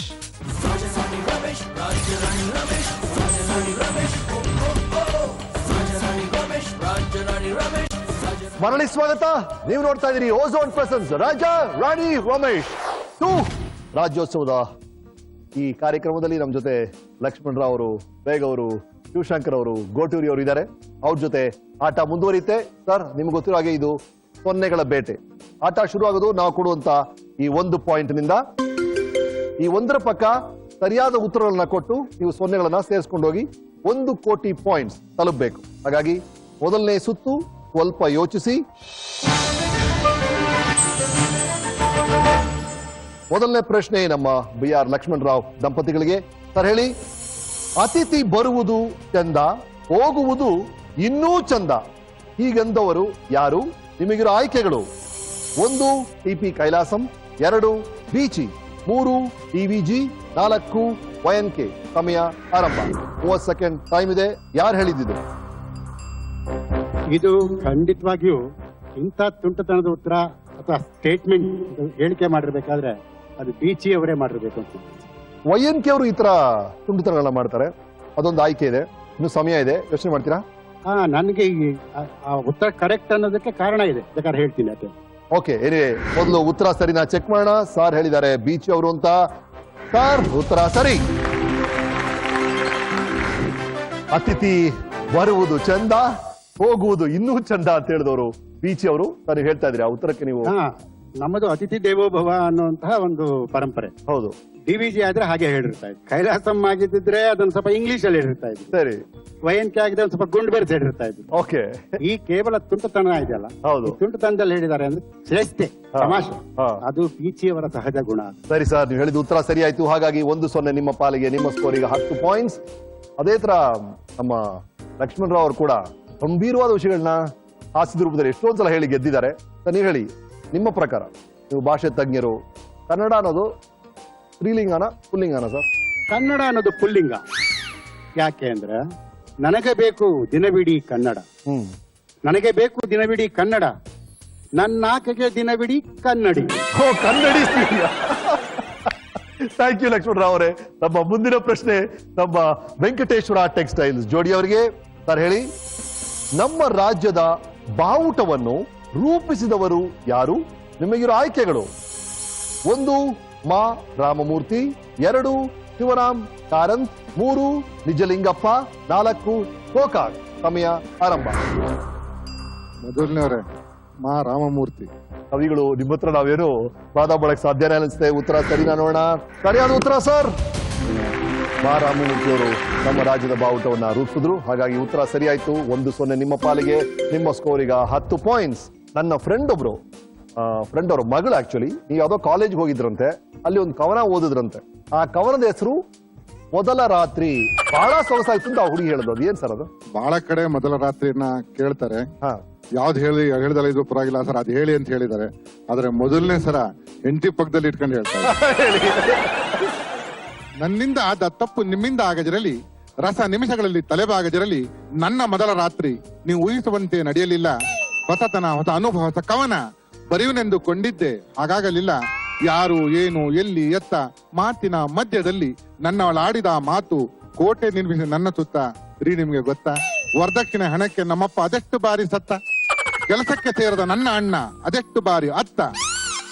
E: ಮರಳಿ ಸ್ವಾಗತ. ನೀವು ನೋಡ್ತಾ ಇದ್ದೀರಿ ಓಝೋನ್ ಪ್ರೆಸೆನ್ಸ್ ರಾಜ ರಾಣಿ ರಮೇಶ್ 2 ರಾಜ್ಯೋತ್ಸವದ ಈ ಕಾರ್ಯಕ್ರಮದಲ್ಲಿ ನಮ್ಮ ಜೊತೆ ಲಕ್ಷ್ಮಣ್ ರಾವ್ ಅವರು, ಬೇಗ್ ಅವರು, ಶಿವಶಂಕರ್ ಅವರು, ಗೋಟೂರಿ ಅವರು ಇದ್ದಾರೆ. ಅವ್ರ ಜೊತೆ ಆಟ ಮುಂದುವರಿಯುತ್ತೆ. ಸರ್, ನಿಮ್ಗೆ ಗೊತ್ತಿರೋ ಹಾಗೆ ಇದು ಸೊನ್ನೆಗಳ ಬೇಟೆ. ಆಟ ಶುರು ಆಗೋದು ನಾವು ಕೊಡುವಂತ ಈ 1 ಪಾಯಿಂಟ್ ನಿಂದ. ಈ 1ರ ಪಕ್ಕ ಸರಿಯಾದ ಉತ್ತರಗಳನ್ನ ಕೊಟ್ಟು ನೀವು ಸೊನ್ನೆಗಳನ್ನ ಸೇರಿಸ್ಕೊಂಡು ಹೋಗಿ 1 ಕೋಟಿ ಪಾಯಿಂಟ್ಸ್ ತಲುಪಬೇಕು. ಹಾಗಾಗಿ ಮೊದಲನೇ ಸುತ್ತು ಸ್ವಲ್ಪ ಯೋಚಿಸಿ. ಮೊದಲನೇ ಪ್ರಶ್ನೆ ನಮ್ಮ BR ಲಕ್ಷ್ಮಣ್ ರಾವ್ ದಂಪತಿಗಳಿಗೆ. ಸರ್ ಹೇಳಿ, ಅತಿಥಿ ಬರುವುದು ಚಂದ, ಹೋಗುವುದು ಇನ್ನೂ ಚಂದ, ಹೀಗೆಂದವರು ಯಾರು? ನಿಮಗಿರೋ ಆಯ್ಕೆಗಳು: 1 TP Kailasam, 2 Beechi, 3 TVG, 4 YNK. ಸಮಯ ಆರಂಭ. 30 ಸೆಕೆಂಡ್ ಟೈಮ್ ಇದೆ. ಯಾರು ಹೇಳಿದ್ದು?
J: ಇದು ಖಂಡಿತವಾಗಿಯೂ ಇಂಥ ತುಂಟತನದ ಉತ್ತರ ಅಥವಾ ಸ್ಟೇಟ್ಮೆಂಟ್ ಹೇಳಿಕೆ ಮಾಡಿರ್ಬೇಕಾದ್ರೆ ಅದು ಬೀಚಿ ಅವರೇ ಮಾಡಿರ್ಬೇಕು ಅಂತ.
E: YNK ಅವರು ಈ ತರ ತುಂಡುತನಗಳನ್ನ ಮಾಡ್ತಾರೆ. ಅದೊಂದು ಆಯ್ಕೆ ಇದೆ. ಇನ್ನು ಸಮಯ ಇದೆ, ಯೋಚನೆ ಮಾಡ್ತೀರಾ?
J: ನನಗೆ ಆ ಉತ್ತರ ಕರೆಕ್ಟ್ ಅನ್ನೋದಕ್ಕೆ ಕಾರಣ ಇದೆ, ಬೇಕಾದ್ರೆ ಹೇಳ್ತೀನಿ ಅದೇ.
E: ಓಕೆ, ಏನಿದೆ ಮೊದಲು ಉತ್ತರ ಸರಿನಾ ಚೆಕ್ ಮಾಡೋಣ. ಸಾರ್ ಹೇಳಿದ್ದಾರೆ ಬೀಚಿ ಅವರು ಅಂತ. ಸಾರ್, ಉತ್ತರ ಸರಿ. ಅತಿಥಿ ಬರುವುದು ಚಂದ, ಹೋಗುವುದು ಇನ್ನೂ ಚಂದ ಅಂತ ಹೇಳಿದವರು ಬೀಚಿ ಅವರು. ನಾನು ಹೇಳ್ತಾ ಇದ್ರಿ ಆ ಉತ್ತರಕ್ಕೆ ನೀವು?
J: ನಮ್ಮದು ಅತಿಥಿ ದೇವೋಭವ ಅನ್ನುವಂತಹ ಒಂದು ಪರಂಪರೆ.
E: ಹೌದು.
J: DVG ಆದ್ರೆ ಹಾಗೆ ಹೇಳಿರ್ತಾ ಇದ್ರು. ಕೈಲಾಸಂ ಆಗಿದ್ದಿದ್ರೆ ಅದನ್ನ ಸ್ವಲ್ಪ ಇಂಗ್ಲಿಷ್ ಅಲ್ಲಿ ಹೇಳಿರ್ತಾ ಇದ್ರು.
E: ಸರಿ.
J: YNK ಆಗಿದ್ರೆ ಒಂದ್ ಸ್ವಲ್ಪ ಗುಂಡು ಬೆರೆಸಿ ಹೇಳಿರ್ತಾ ಇದ್ರು.
E: ಓಕೆ.
J: ಈ ಕೇವಲ ತುಂಟತನ ಇದೆಯಲ್ಲ,
E: ಹೌದು,
J: ತುಂಟತನದಲ್ಲಿ ಹೇಳಿದ್ದಾರೆ ಅಂದ್ರೆ ಶ್ರೇಷ್ಠೆ ತಮಾಷೆ. ಅದು ಬೀಚಿಯವರ ಸಹಜ ಗುಣ.
E: ಸರಿ ಸರ್, ನೀವು ಹೇಳಿದ ಉತ್ತರ ಸರಿ ಆಯ್ತು. ಹಾಗಾಗಿ 1-0 ನಿಮ್ಮ ಪಾಲಿಗೆ. ನಿಮ್ಮ ಸ್ಕೋರ್ ಈಗ 10 ಪಾಯಿಂಟ್ಸ್. ಅದೇ ತರ ನಮ್ಮ ಲಕ್ಷ್ಮಣ್ ರಾವ್ ಅವರು ಕೂಡ ಗಂಭೀರವಾದ ವಿಷಯಗಳನ್ನ ಹಾಸ್ಯದ ರೂಪದಲ್ಲಿ ಎಷ್ಟೊಂದ್ಸಲ ಹೇಳಿ ಗೆದ್ದಿದ್ದಾರೆ. ನೀವು ಹೇಳಿ, ನಿಮ್ಮ ಪ್ರಕಾರ, ನೀವು ಭಾಷೆ ತಜ್ಞರು, ಕನ್ನಡ ಅನ್ನೋದು ಸ್ತ್ರೀಲಿಂಗನ ಪುಲ್ಲಿಂಗನ ಸರ್?
J: ಕನ್ನಡ ಅನ್ನೋದು ಪುಲ್ಲಿಂಗ. ಯಾಕೆ ಅಂದ್ರೆ ನನಗೆ ಬೇಕು ದಿನವಿಡೀ ಕನ್ನಡ, ನನಗೆ ಬೇಕು ದಿನವಿಡೀ ಕನ್ನಡ, ನನ್ನಾಕೆಗೆ ದಿನವಿಡೀ ಕನ್ನಡಿ.
E: ಕನ್ನಡಿ ಸ್ತ್ರೀಲಿಂಗ. ಥ್ಯಾಂಕ್ ಯು ಲಕ್ಷ್ಮಣ್ ರಾವ್ ಅವರೇ. ನಮ್ಮ ಮುಂದಿನ ಪ್ರಶ್ನೆ ನಮ್ಮ ವೆಂಕಟೇಶ್ವರ ಟೆಕ್ಸ್ಟೈಲ್ಸ್ ಜೋಡಿ ಅವರಿಗೆ. ಸರ್ ಹೇಳಿ, ನಮ್ಮ ರಾಜ್ಯದ ಬಾವುಟವನ್ನು ರೂಪಿಸಿದವರು ಯಾರು? ನಿಮಗಿರೋ ಆಯ್ಕೆಗಳು: 1 ಮಾ ರಾಮಮೂರ್ತಿ, 2 ಶಿವರಾಮ್ ಕಾರಂತ್, 3 ನಿಜಲಿಂಗಪ್ಪ, 4 ಗೋಕಾಕ್. ಸಮಯ ಆರಂಭ.
I: ಮೊದಲನೇವರೇ ಮಾ ರಾಮಮೂರ್ತಿ.
E: ಕವಿಗಳು, ನಿಮ್ಮ ಹತ್ರ ನಾವೇನು ವಾದ ಮಾಡಕ್ ಸಾಧ್ಯನೇ ಅನಿಸುತ್ತೆ. ಉತ್ತರ ಸರಿನಾ ನೋಡೋಣ. ಸರಿಯಾದ ಉತ್ತರ ಸರ್. ಮಾ ರಾಮಮೂರ್ತಿ ಅವರು ನಮ್ಮ ರಾಜ್ಯದ ಬಾವುಟವನ್ನ ರೂಪಿಸಿದ್ರು. ಹಾಗಾಗಿ ಉತ್ತರ ಸರಿಯಾಯ್ತು. 1-0 ನಿಮ್ಮ ಪಾಲಿಗೆ. ನಿಮ್ಮ ಸ್ಕೋರ್ ಈಗ 10 ಪಾಯಿಂಟ್ಸ್. ನನ್ನ ಫ್ರೆಂಡ್ ಒಬ್ರು, ಫ್ರೆಂಡ್ ಅವ್ರ ಮಗಳು ಆಕ್ಚುಲಿ, ನೀವು ಯಾವ್ದೋ ಕಾಲೇಜ್ಗೆ ಹೋಗಿದ್ರಂತೆ, ಅಲ್ಲಿ ಒಂದು ಕವನ ಓದಿದ್ರಂತೆ. ಆ ಕವನದ ಹೆಸರು ಮೊದಲ ರಾತ್ರಿ. ಬಹಳ ಸೊಗಸಾಯ್ತು ಅಂತ ಆ ಹುಡುಗಿ ಹೇಳೋದು. ಅದು ಏನ್ ಸರ್ ಅದು?
I: ಬಹಳ ಕಡೆ ಮೊದಲ ರಾತ್ರಿಯನ್ನ ಕೇಳ್ತಾರೆ. ಯಾವ್ದು ಹೇಳ್ದಲ್ಲ ಇದು ಪರವಾಗಿಲ್ಲ ಸರ್, ಅದು ಹೇಳಿ ಅಂತ ಹೇಳಿದ್ದಾರೆ. ಆದ್ರೆ ಮೊದಲನೇ ಸರ ಹೆಂಡತಿ ಪಕ್ಕದಲ್ಲಿ ಇಟ್ಕೊಂಡು ಹೇಳ್ತಾರೆ. ನನ್ನಿಂದ ಆದ ತಪ್ಪು ನಿಮ್ಮಿಂದ ಆಗದಿರಲಿ, ರಸ ನಿಮಿಷಗಳಲ್ಲಿ ತಲೆಬಾಗದಿರಲಿ, ನನ್ನ ಮೊದಲ ರಾತ್ರಿ ನೀವು ಊಹಿಸುವಂತೆ ನಡೆಯಲಿಲ್ಲ, ಹೊಸತನ ಹೊಸ ಅನುಭವ ಹೊಸ ಕವನ ಬರೆಯುನೆಂದು ಕೊಂಡಿದ್ದೆ, ಹಾಗಾಗಲಿಲ್ಲ. ಯಾರು ಏನು ಎಲ್ಲಿ ಎತ್ತ ಮಾತಿನ ಮಧ್ಯದಲ್ಲಿ ನನ್ನವಳಾಡಿದ ಮಾತು ಕೋಟೆ ನಿರ್ಮಿಸಿ ನನ್ನ ಸುತ್ತ. ರೀ, ನಿಮ್ಗೆ ಗೊತ್ತಾ, ವರದಕ್ಷಿಣೆ ಹಣಕ್ಕೆ ನಮ್ಮಪ್ಪ ಅದೆಷ್ಟು ಬಾರಿ ಸತ್ತ, ಕೆಲಸಕ್ಕೆ ಸೇರದ ನನ್ನ ಅಣ್ಣ ಅದೆಷ್ಟು ಬಾರಿ ಅತ್ತ,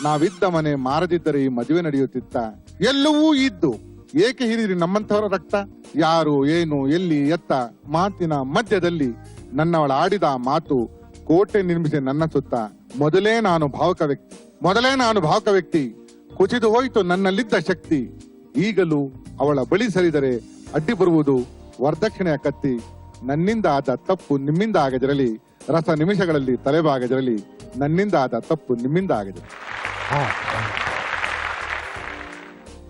I: ನಾವಿದ್ದ ಮನೆ ಮಾರದಿದ್ದರೆ ಈ ಮದುವೆ ನಡೆಯುತ್ತಿತ್ತ, ಎಲ್ಲವೂ ಇದ್ದು ಏಕೆ ಹಿರಿದ್ರಿ ನಮ್ಮಂಥವರ ರಕ್ತ, ಯಾರು ಏನು ಎಲ್ಲಿ ಎತ್ತ ಮಾತಿನ ಮಧ್ಯದಲ್ಲಿ ನನ್ನವಳ ಆಡಿದ ಮಾತು ಕೋಟೆ ನಿರ್ಮಿಸಿ ನನ್ನ ಸುತ್ತ. ಮೊದಲೇ ನಾನು ಭಾವುಕ ವ್ಯಕ್ತಿ, ಕುಸಿದು ಹೋಯಿತು ನನ್ನಲ್ಲಿದ್ದ ಶಕ್ತಿ, ಈಗಲೂ ಅವಳ ಬಳಿ ಸರಿದರೆ ಅಡ್ಡಿ ಬರುವುದು ವರದಕ್ಷಿಣೆಯ ಕತ್ತಿ, ನನ್ನಿಂದ ಆದ ತಪ್ಪು ನಿಮ್ಮಿಂದ ಆಗದಿರಲಿ, ರಸ ನಿಮಿಷಗಳಲ್ಲಿ ತಲೆಬಾಗದಿರಲಿ, ನನ್ನಿಂದ ಆದ ತಪ್ಪು ನಿಮ್ಮಿಂದ ಆಗದಿರಲಿ.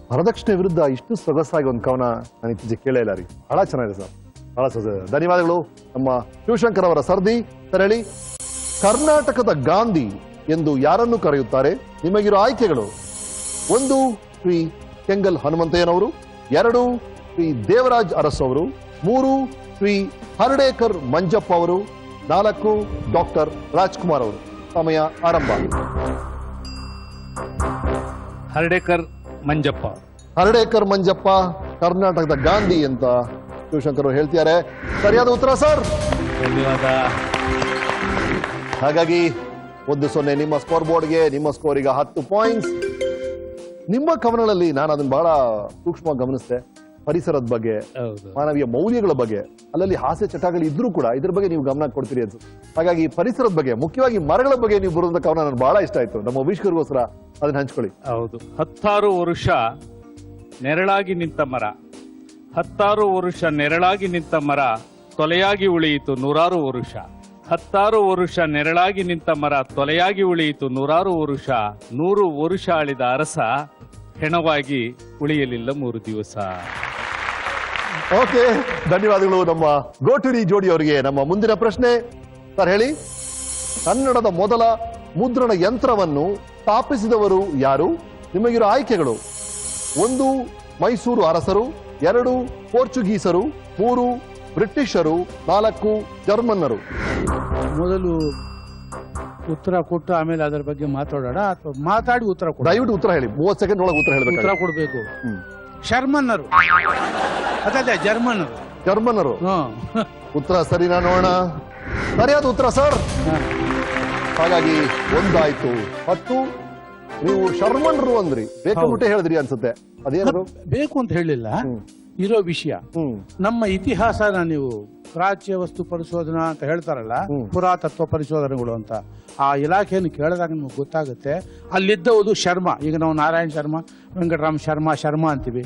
E: ವರದಕ್ಷಿಣೆ ವಿರುದ್ಧ ಇಷ್ಟು ಸೊಗಸಾಗಿ ಒಂದು ಕವನ ನಾನು ಇತ್ತೀಚೆಗೆ ಕೇಳೇ ಇಲ್ಲ ರೀ. ಬಹಳ ಚೆನ್ನಾಗಿದೆ ಸರ್, ಬಹಳ ಧನ್ಯವಾದಗಳು. ನಮ್ಮ ಶಿವಶಂಕರ್ ಅವರ ಸರ್ದಿ. ಸರ್ ಹೇಳಿ, ಕರ್ನಾಟಕದ ಗಾಂಧಿ ಎಂದು ಯಾರನ್ನು ಕರೆಯುತ್ತಾರೆ? ನಿಮಗಿರೋ ಆಯ್ಕೆಗಳು: 1 ಶ್ರೀ ಕೆಂಗಲ್ ಹನುಮಂತಯ್ಯನವರು, 2 ಶ್ರೀ ದೇವರಾಜ್ ಅರಸು ಅವರು, 3 ಶ್ರೀ ಹರ್ಡೇಕರ್ ಮಂಜಪ್ಪ ಅವರು, 4 ಡಾಕ್ಟರ್ ರಾಜ್ಕುಮಾರ್ ಅವರು. ಸಮಯ ಆರಂಭ.
G: ಹರ್ಡೇಕರ್ ಮಂಜಪ್ಪ.
E: ಹರ್ಡೇಕರ್ ಮಂಜಪ್ಪ ಕರ್ನಾಟಕದ ಗಾಂಧಿ ಅಂತ ಶಿವಶಂಕರ್ ಅವರು ಹೇಳ್ತಿದ್ದಾರೆ. ಸರಿಯಾದ ಉತ್ತರ ಸರ್.
G: ಧನ್ಯವಾದ.
E: ಹಾಗಾಗಿ 1-0 ನಿಮ್ಮ ಸ್ಕೋರ್ ಬೋರ್ಡ್ಗೆ. ನಿಮ್ಮ ಸ್ಕೋರ್ ಈಗ 10 ಪಾಯಿಂಟ್ಸ್. ನಿಮ್ಮ ಕವನಗಳಲ್ಲಿ ನಾನು ಅದನ್ನ ಬಹಳ ಸೂಕ್ಷ್ಮವಾಗಿ ಗಮನಿಸಿದೆ. ಪರಿಸರದ ಬಗ್ಗೆ, ಮಾನವೀಯ ಮೌಲ್ಯಗಳ ಬಗ್ಗೆ, ಅಲ್ಲಲ್ಲಿ ಹಾಸ್ಯ ಚಟಗಳು ಇದ್ರೂ ಕೂಡ ಇದ್ರ ಬಗ್ಗೆ ನೀವು ಗಮನ ಕೊಡ್ತೀರಿ ಅನ್ಸುತ್ತೆ. ಹಾಗಾಗಿ ಪರಿಸರದ ಬಗ್ಗೆ, ಮುಖ್ಯವಾಗಿ ಮರಗಳ ಬಗ್ಗೆ ನೀವು ಬರುವಂತ ಕವನ ನನಗೆ ಬಹಳ ಇಷ್ಟ ಆಯ್ತು. ನಮ್ಮ ವೀಕ್ಷಕರಿಗೋಸ್ಕರ ಅದನ್ನ ಹಂಚ್ಕೊಳ್ಳಿ.
G: ಹೌದು. 10 ವರುಷ ನೆರಳಾಗಿ ನಿಂತ ಮರ, 10 ವರುಷ ನೆರಳಾಗಿ ನಿಂತ ಮರ ತೊಲೆಯಾಗಿ ಉಳಿಯಿತು 100 ವರುಷ. 10 ವರುಷ ನೆರಳಾಗಿ ನಿಂತ ಮರ ತೊಲೆಯಾಗಿ ಉಳಿಯಿತು 100 ವರುಷ. 100 ವರುಷ ಆಳಿದ ಅರಸ ಹೆಣವಾಗಿ ಉಳಿಯಲಿಲ್ಲ 3 ದಿವಸ.
E: ಓಕೆ, ಧನ್ಯವಾದಗಳು ನಮ್ಮ ಗೋಟುರಿ ಜೋಡಿ ಅವರಿಗೆ. ನಮ್ಮ ಮುಂದಿನ ಪ್ರಶ್ನೆ ಸರ್ ಹೇಳಿ. ಕನ್ನಡದ ಮೊದಲ ಮುದ್ರಣ ಯಂತ್ರವನ್ನು ಸ್ಥಾಪಿಸಿದವರು ಯಾರು? ನಿಮಗಿರೋ ಆಯ್ಕೆಗಳು: 1 ಮೈಸೂರು ಅರಸರು, 2 ಪೋರ್ಚುಗೀಸರು, 3 ಬ್ರಿಟಿಷರು, 4 ಜರ್ಮನ್ನರು.
F: ಮೊದಲು ಉತ್ತರ ಕೊಟ್ಟು ಆಮೇಲೆ ಅದರ ಬಗ್ಗೆ ಮಾತಾಡೋಣ ಅಥವಾ ಮಾತಾಡಿ ಉತ್ತರ ಕೊಡ?
E: ದಯವಿಟ್ಟು ಉತ್ತರ ಹೇಳಿ. 30 ಸೆಕೆಂಡ್ ಒಳಗೆ ಉತ್ತರ ಹೇಳಬೇಕು.
F: ಉತ್ತರ ಕೊಡಬೇಕು. ಶರ್ಮನ್ನರು. ಅದೇ ಜರ್ಮನ್ನರು.
E: ಜರ್ಮನ್ನರು. ಉತ್ತರ ಸರಿನಾ ನೋಡೋಣ. ಸರಿಯಾದ ಉತ್ತರ ಸರ್. ಹಾಗಾಗಿ 1 ಆಯ್ತು. 10 ನೀವು ಶರ್ಮನ್ರು ಅಂದ್ರಿ, ಬೇಕಾಬಿಟ್ಟೆ ಹೇಳಿದ್ರಿ ಅನ್ಸುತ್ತೆ. ಅದೇನು
F: ಬೇಕು ಅಂತ ಹೇಳಿಲ್ಲ, ಇರೋ ವಿಷಯ. ನಮ್ಮ ಇತಿಹಾಸನ ನೀವು ಪ್ರಾಚ್ಯ ವಸ್ತು ಪರಿಶೋಧನಾ ಅಂತ ಹೇಳ್ತಾರಲ್ಲ, ಪುರಾತತ್ವ ಪರಿಶೋಧನೆಗಳು ಅಂತ, ಆ ಇಲಾಖೆಯನ್ನು ಕೇಳಿದಾಗ ನಿಮ್ಗೆ ಗೊತ್ತಾಗುತ್ತೆ. ಅಲ್ಲಿದ್ದವುದು ಶರ್ಮ. ಈಗ ನಾವು ನಾರಾಯಣ್ ಶರ್ಮಾ, ವೆಂಕಟರಾಮ್ ಶರ್ಮಾ ಅಂತೀವಿ.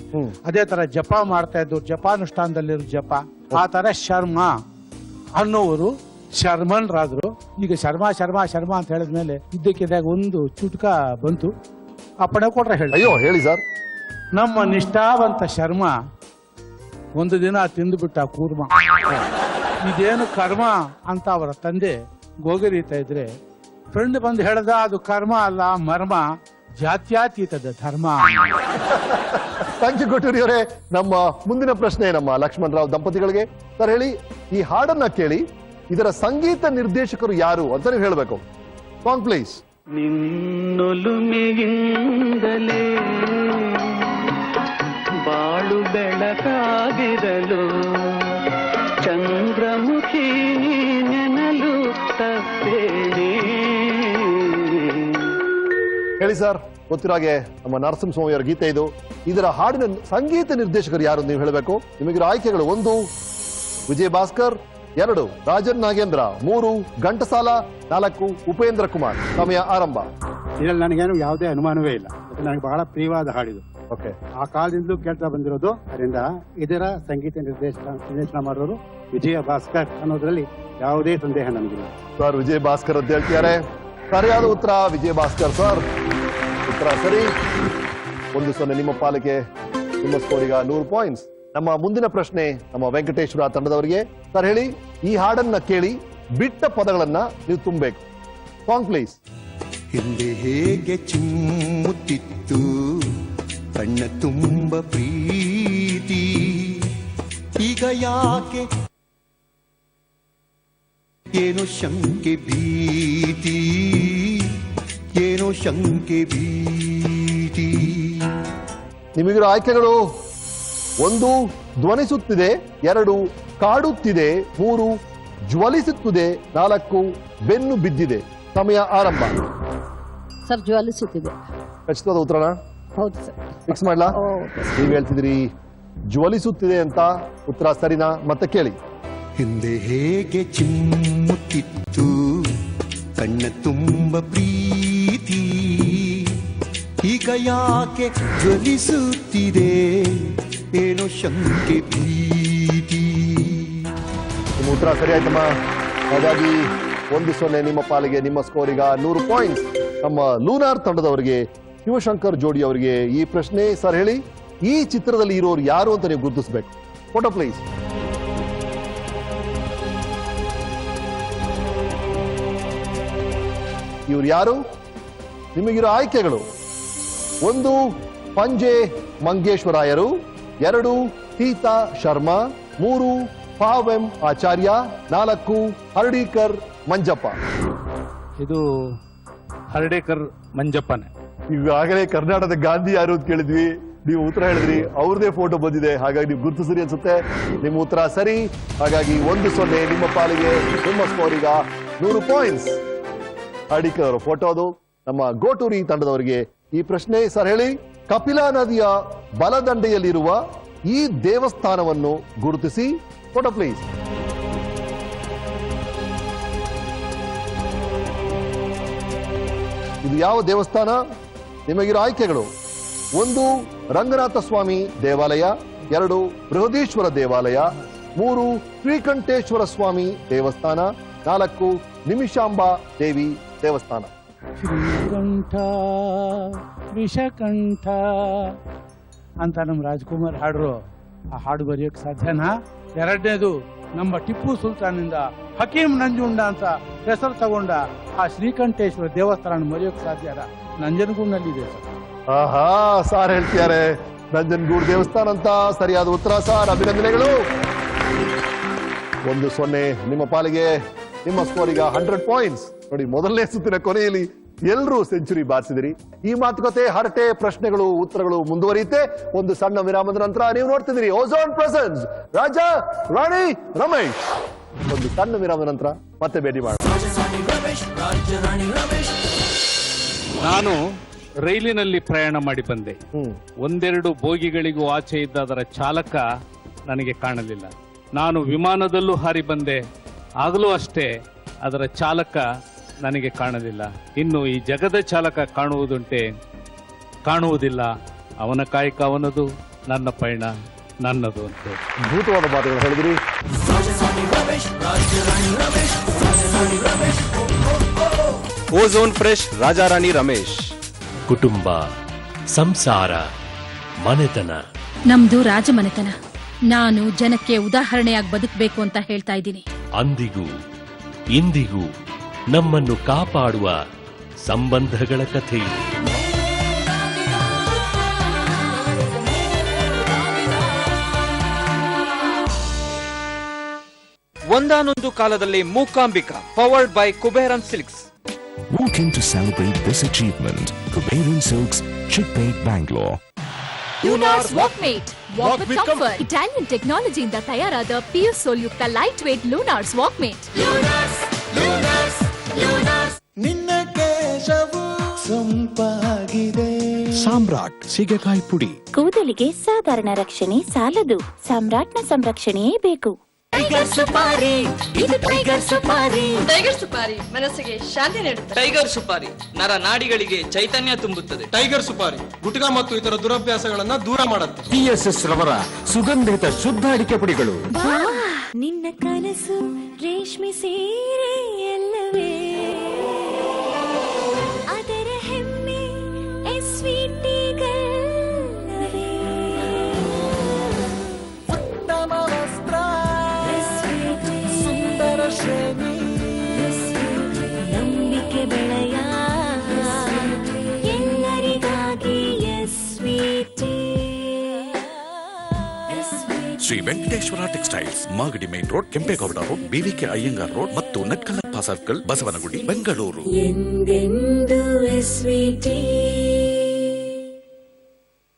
F: ಅದೇ ತರ ಜಪ ಮಾಡ್ತಾ ಇದ್ದು ಜಪಾನುಷ್ಠಾನದಲ್ಲಿರೋ ಜಪ, ಆ ತರ ಶರ್ಮಾ ಅನ್ನೋರು ಶರ್ಮನ್ರಾದ್ರು. ಈಗ ಶರ್ಮಾ ಅಂತ ಹೇಳಿದ್ಮೇಲೆ ಇದ್ದಕ್ಕಿದ್ದಾಗ ಒಂದು ಚುಟ್ಕ ಬಂತು. ಅಪ್ಪಣೆ ಕೊಟ್ರೆ ಹೇಳಿ.
E: ಅಯ್ಯೋ ಹೇಳಿ ಸರ್.
F: ನಮ್ಮ ನಿಷ್ಠಾವಂತ ಶರ್ಮ ಒಂದು ದಿನ ತಿಂದುಬಿಟ್ಟ ಕೂರ್ಮ. ಇದೇನು ಕರ್ಮ ಅಂತ ಅವರ ತಂದೆ ಗೋಗರೀತಾ ಇದ್ರೆ, ಫ್ರೆಂಡ್ ಬಂದು ಹೇಳ್ದ ಅದು ಕರ್ಮ ಅಲ್ಲ ಮರ್ಮ, ಜಾತ್ಯಾತೀತದ ಧರ್ಮ.
E: ಥ್ಯಾಂಕ್ ಯು ಕೊಟ್ಟೂರಿ ಅವರೇ. ನಮ್ಮ ಮುಂದಿನ ಪ್ರಶ್ನೆ ನಮ್ಮ ಲಕ್ಷ್ಮಣ್ ರಾವ್ ದಂಪತಿಗಳಿಗೆ. ಸರ್ ಹೇಳಿ, ಈ ಹಾಡನ್ನ ಕೇಳಿ ಇದರ ಸಂಗೀತ ನಿರ್ದೇಶಕರು ಯಾರು ಅಂತ ನೀವು ಹೇಳಬೇಕು. Song please.
U: ನಿನ್ನೊಲುಮೆಯಿಂದಲೇ ಬಾಳು ಬೆಳಕಾಗಿರಲು ಚಂದ್ರಮುಖಿ ನೆನಲು ತಪ್ಪೇನೆ.
E: ಹೇಳಿ ಸರ್. ಗೊತ್ತಿರೋ ಹಾಗೆ ನಮ್ಮ ನರಸಿಂಹಸ್ವಾಮಿ ಅವರ ಗೀತೆ ಇದು. ಇದರ ಹಾಡಿನ ಸಂಗೀತ ನಿರ್ದೇಶಕರು ಯಾರು ನೀವು ಹೇಳಬೇಕು. ನಿಮಗಿರೋ ಆಯ್ಕೆಗಳು: 1 ವಿಜಯ್ ಭಾಸ್ಕರ್, 2 ರಾಜನ್ ನಾಗೇಂದ್ರ, 3 ಘಂಟಸಾಲ, 4 ಉಪೇಂದ್ರ ಕುಮಾರ್. ಸಮಯ ಆರಂಭ.
J: ಇದರಲ್ಲಿ ನನಗೇನು ಯಾವುದೇ ಅನುಮಾನವೇ ಇಲ್ಲ. ನನಗೆ ಬಹಳ ಪ್ರಿಯವಾದ ಹಾಡಿದು.
E: ಓಕೆ,
J: ಆ ಕಾಲದಿಂದಲೂ ಕೇಳ್ತಾ ಬಂದಿರೋದು. ಅದರಿಂದ ಇದರ ಸಂಗೀತ ನಿರ್ದೇಶನ ಮಾಡೋರು ವಿಜಯ ಭಾಸ್ಕರ್ ಅನ್ನೋದ್ರಲ್ಲಿ ಯಾವುದೇ ಸಂದೇಹ ನನಗಿಲ್ಲ.
E: ಸರ್ ವಿಜಯ್ ಭಾಸ್ಕರ್ ಅಂತ ಹೇಳ್ತಿದ್ದಾರೆ. ಸರಿಯಾದ ಉತ್ತರ ವಿಜಯ್ ಭಾಸ್ಕರ್ ಸರ್. ಉತ್ತರ ಸರಿ. 1-0 ನಿಮ್ಮ ಪಾಲಿಗೆ. ನಿಮ್ಮ ಸ್ಕೋರಿಗ 100 ಪಾಯಿಂಟ್ಸ್. ನಮ್ಮ ಮುಂದಿನ ಪ್ರಶ್ನೆ ನಮ್ಮ ವೆಂಕಟೇಶ್ವರ ತಂಡದವರಿಗೆ. ಸರ್ ಹೇಳಿ, ಈ ಹಾಡನ್ನ ಕೇಳಿ ಬಿಟ್ಟ ಪದಗಳನ್ನ ನೀವು ತುಂಬಬೇಕು. Song please.
P: ಹಿಂದೆ ಹೇಗೆ ಚಿಮ್ಮುತ್ತಿತ್ತು ಕಣ್ಣ ತುಂಬ ಪ್ರೀತಿ, ಈಗ ಯಾಕೆ ಏನೋ ಶಂಕೆ ಭೀತಿ, ಏನೋ ಶಂಕೆ ಭೀತಿ.
E: ನಿಮಗಿರೋ ಆಯ್ಕೆಗಳು: 1 ಧ್ವನಿಸುತ್ತಿದೆ, 2 ಕಾಡುತ್ತಿದೆ, 3 ಜ್ವಲಿಸುತ್ತಿದೆ, 4 ಬೆನ್ನು ಬಿದ್ದಿದೆ. ಸಮಯ ಆರಂಭ.
H: ಸರ್ ಜ್ವಲಿಸುತ್ತಿದೆ.
E: ಖಚಿತವಾದ ಉತ್ತರನ?
H: ಹೌದು ಸರ್.
E: ಫಿಕ್ಸ್ ಮಾಡ್ಲಾ? ನೀವ್ ಹೇಳ್ತಿದ್ರಿ ಜ್ವಲಿಸುತ್ತಿದೆ ಅಂತ. ಉತ್ತರ ಸರಿನಾ? ಮತ್ತೆ ಕೇಳಿ.
P: ಹಿಂದೆ ಹೇಗೆ ಚಿಮ್ಮುತ್ತಿತ್ತು ಕಣ್ಣ ತುಂಬ ಪ್ರೀತಿ, ಈಗ ಯಾಕೆ ಜ್ವಲಿಸುತ್ತಿದೆ ಏನೋ ಶಂಕೆ ಭೀತಿ.
E: ನಿಮ್ಮ ಉತ್ತರ ಸರಿ ಆಯ್ತಮ್ಮ. ಹಾಗಾಗಿ 1-0 ನಿಮ್ಮ ಪಾಲಿಗೆ. ನಿಮ್ಮ ಸ್ಕೋರಿಗ 100 ಪಾಯಿಂಟ್ಸ್. ನಮ್ಮ ಲೂನಾರ್ ತಂಡದವರಿಗೆ ಶಿವಶಂಕರ್ ಜೋಡಿ ಅವರಿಗೆ ಈ ಪ್ರಶ್ನೆ. ಸರ್ ಹೇಳಿ, ಈ ಚಿತ್ರದಲ್ಲಿ ಇರೋರು ಯಾರು ಅಂತ ನೀವು ಗುರುತಿಸಬೇಕು. Photo please. ಇವ್ರು ಯಾರು? ನಿಮಗಿರೋ ಆಯ್ಕೆಗಳು: 1 ಪಂಜೆ ಮಂಗೇಶ್ವರಾಯರು, 2 ಸೀತಾ ಶರ್ಮಾ, 3 ಪಾವೆಂ ಆಚಾರ್ಯ, 4 ಹರ್ಡೀಕರ್ ಮಂಜಪ್ಪ.
G: ಇದು ಹರ್ಡೇಕರ್ ಮಂಜಪ್ಪನೇ.
E: ಈಗಾಗಲೇ ಕರ್ನಾಟಕದ ಗಾಂಧಿ ಯಾರು ಅಂತ ಕೇಳಿದ್ವಿ, ನೀವು ಉತ್ತರ ಹೇಳಿದ್ರಿ. ಅವ್ರದೇ ಫೋಟೋ ಬಂದಿದೆ, ಹಾಗಾಗಿ ನೀವು ಗುರುತಿಸಿರಿ ಅನ್ಸುತ್ತೆ. ನಿಮ್ಮ ಉತ್ತರ ಸರಿ. ಹಾಗಾಗಿ 1-0 ನಿಮ್ಮ ಪಾಲಿಗೆ. ನಿಮ್ಮ ಸ್ಕೋರ್ ಈಗ 100 ಪಾಯಿಂಟ್ಸ್. ಅಡಿಕರ್ ಅವರ ಫೋಟೋ ಅದು. ನಮ್ಮ ಗೋಟೂರಿ ತಂಡದವರಿಗೆ ಈ ಪ್ರಶ್ನೆ. ಸರ್ ಹೇಳಿ, ಕಪಿಲಾ ನದಿಯ ಬಲದಂಡೆಯಲ್ಲಿರುವ ಈ ದೇವಸ್ಥಾನವನ್ನು ಗುರುತಿಸಿ. Photo please. ಇದು ಯಾವ ದೇವಸ್ಥಾನ? ನಿಮಗಿರೋ ಆಯ್ಕೆಗಳು: 1 ರಂಗನಾಥ ಸ್ವಾಮಿ ದೇವಾಲಯ, 2 ಬೃಹದೀಶ್ವರ ದೇವಾಲಯ, 3 ಶ್ರೀಕಂಠೇಶ್ವರ ಸ್ವಾಮಿ ದೇವಸ್ಥಾನ, 4 ನಿಮಿಷಾಂಬಾ ದೇವಿ ದೇವಸ್ಥಾನ.
F: ಶ್ರೀಕಂಠ ವಿಷಕಂಠ ಅಂತ ನಮ್ಮ ರಾಜ್ಕುಮಾರ್ ಹಾಡ್ರು. ಆ ಹಾಡು ಬರೆಯೋಕೆ ಸಾಧ್ಯನಾ? ಎರಡನೇದು, ನಮ್ಮ ಟಿಪ್ಪು ಸುಲ್ತಾನಿಂದ ಹಕೀಂ ನಂಜುಂಡ ಅಂತ ಹೆಸರು ತಗೊಂಡ ಆ ಶ್ರೀಕಂಠೇಶ್ವರ ದೇವಸ್ಥಾನ ಮರೆಯೋಕೆ ಸಾಧ್ಯನಾ? ನಂಜನಗೂಡಿನಲ್ಲಿದೆ ಸರ್.
E: ಆಹಾ, ಸಾರ್ ಹೇಳ್ತಿದ್ದಾರೆ ನಂಜನಗೂಡು ದೇವಸ್ಥಾನ ಅಂತ. ಸರಿಯಾದ ಉತ್ತರ ಸಾರ್, ಅಭಿನಂದನೆಗಳು. 1-0 ನಿಮ್ಮ ಪಾಲಿಗೆ. ನಿಮ್ಮ ಸ್ಕೋರ್ ಈಗ 100 ಪಾಯಿಂಟ್ಸ್. ನೋಡಿ, ಮೊದಲನೇ ಸುತ್ತಿನ ಕೊನೆಯಲ್ಲಿ ಎಲ್ಲರೂ ಸೆಂಚುರಿ ಬಾರಿಸಿದಿರಿ. ಈ ಮಾತುಕತೆ, ಹರಟೆ, ಪ್ರಶ್ನೆಗಳು, ಉತ್ತರಗಳು ಮುಂದುವರಿಯುತ್ತೆ. ಒಂದು ಸಣ್ಣ ವಿರಾಮದ ನಂತರ ನೀವು ನೋಡ್ತಿದ್ದೀರಿ ಓಝೋನ್ ಪ್ರೆಸೆನ್ಸ್ ರಾಜಾ ರಾಣಿ ರಮೇಶ್. ಒಂದು ಸಣ್ಣ ವಿರಾಮದ ನಂತರ ಮತ್ತೆ ಭೇಟಿ ಮಾಡೋಣ.
G: ನಾನು ರೈಲಿನಲ್ಲಿ ಪ್ರಯಾಣ ಮಾಡಿ ಬಂದೆ. ಒಂದೆರಡು ಬೋಗಿಗಳಿಗೂ ಆಚೆ ಇದ್ದ ಅದರ ಚಾಲಕ ನನಗೆ ಕಾಣಲಿಲ್ಲ. ನಾನು ವಿಮಾನದಲ್ಲೂ ಹಾರಿ ಬಂದೆ, ಆಗಲೂ ಅಷ್ಟೇ ಅದರ ಚಾಲಕ ನನಗೆ ಕಾಣಲಿಲ್ಲ. ಇನ್ನು ಈ ಜಗದ ಚಾಲಕ ಕಾಣುವುದುಂಟೆ? ಕಾಣುವುದಿಲ್ಲ. ಅವನ ಕಾಯಕ ಅವನದು, ನನ್ನ ಪಯಣ ನನ್ನದು ಅಂತ.
E: ಅದ್ಭುತವಾದ ಮಾತುಗಳು ಹೇಳಿದ್ರಿ.
A: Ozone fresh Raja Rani Ramesh.
K: ಕುಟುಂಬ, ಸಂಸಾರ, ಮನೆತನ.
M: ನಮ್ದು ರಾಜಮನೆತನ. ನಾನು ಜನಕ್ಕೆ ಉದಾಹರಣೆಯಾಗಿ ಬದುಕಬೇಕು ಅಂತ ಹೇಳ್ತಾ ಇದ್ದೀನಿ.
K: ಅಂದಿಗೂ ಇಂದಿಗೂ ನಮ್ಮನ್ನು ಕಾಪಾಡುವ ಸಂಬಂಧಗಳ ಕಥೆಯು.
B: ಒಂದಾನೊಂದು ಕಾಲದಲ್ಲಿ Mookambika, powered by Kuberan silks.
C: Walk in to celebrate this achievement. Kuberan Silks, Chickpet, Bangalore.
M: Lunars Walkmate, walk with comfort. Italian ಟೆಕ್ನಾಲಜಿಯಿಂದ ತಯಾರಾದ ಪಿಯು ಸೋಲ್ಯುಕ್ತ ಲೈಟ್ ವೇಟ್ ಲೂನಾರ್ಸ್ ವಾಕ್ಮೇಟ್.
P: ನಿನ್ನ ಕೇಶವು ಸೊಂಪಾಗಿದೆ.
Q: ಸಾಮ್ರಾಟ್ ಸೀಗೆಕಾಯಿ ಪುಡಿ.
D: ಕೂದಲಿಗೆ ಸಾಧಾರಣ ರಕ್ಷಣೆ ಸಾಲದು, ಸಾಮ್ರಾಟ್ನ ಸಂರಕ್ಷಣೆಯೇ ಬೇಕು.
O: ಟೈಗರ್ ಸುಪಾರಿ, ಇದು ಟೈಗರ್ ಸುಪಾರಿ.
N: ಟೈಗರ್ ಸುಪಾರಿ ಮನಸ್ಸಿಗೆ ಶಾಂತಿ ನೀಡುತ್ತದೆ.
S: ಟೈಗರ್ ಸುಪಾರಿ ನರ ನಾಡಿಗಳಿಗೆ ಚೈತನ್ಯ ತುಂಬುತ್ತದೆ.
V: ಟೈಗರ್ ಸುಪಾರಿ ಗುಟ್ಕಾ ಮತ್ತು ಇತರ ದುರಭ್ಯಾಸಗಳನ್ನ ದೂರ ಮಾಡುತ್ತೆ.
K: TSS ರವರ ಸುಗಂಧಿತ ಶುದ್ಧ ಅಡಿಕೆ ಪುಡಿಗಳು.
O: ನಿನ್ನ ಕನಸು ರೇಷ್ಮೆ ಸೀರೆ ಎಲ್ಲವೇ, ಅದರ ಹೆಮ್ಮೆ ಎಸ್ವಿಟಿಗಳೇ.
P: ಉತ್ತಮ ವಸ್ತ್ರ, ಸುಂದರ ಶ್ರೇಣಿ,
O: ನಂಬಿಕೆ ಬೆಳೆಯ ಎಲ್ಲರಿಗಾಗಿ SVT.
L: Shri Venkateshwara textiles, Magadi main road, Kempegowda road, BVK Iyengar road ಮತ್ತು ನಟ್ಕಲಪ್ಪ ಸರ್ಕಲ್, ಬಸವನಗುಡಿ, ಬೆಂಗಳೂರು.
O: ಎಂದೆಂದು ಎಸ್ವಿಟಿ.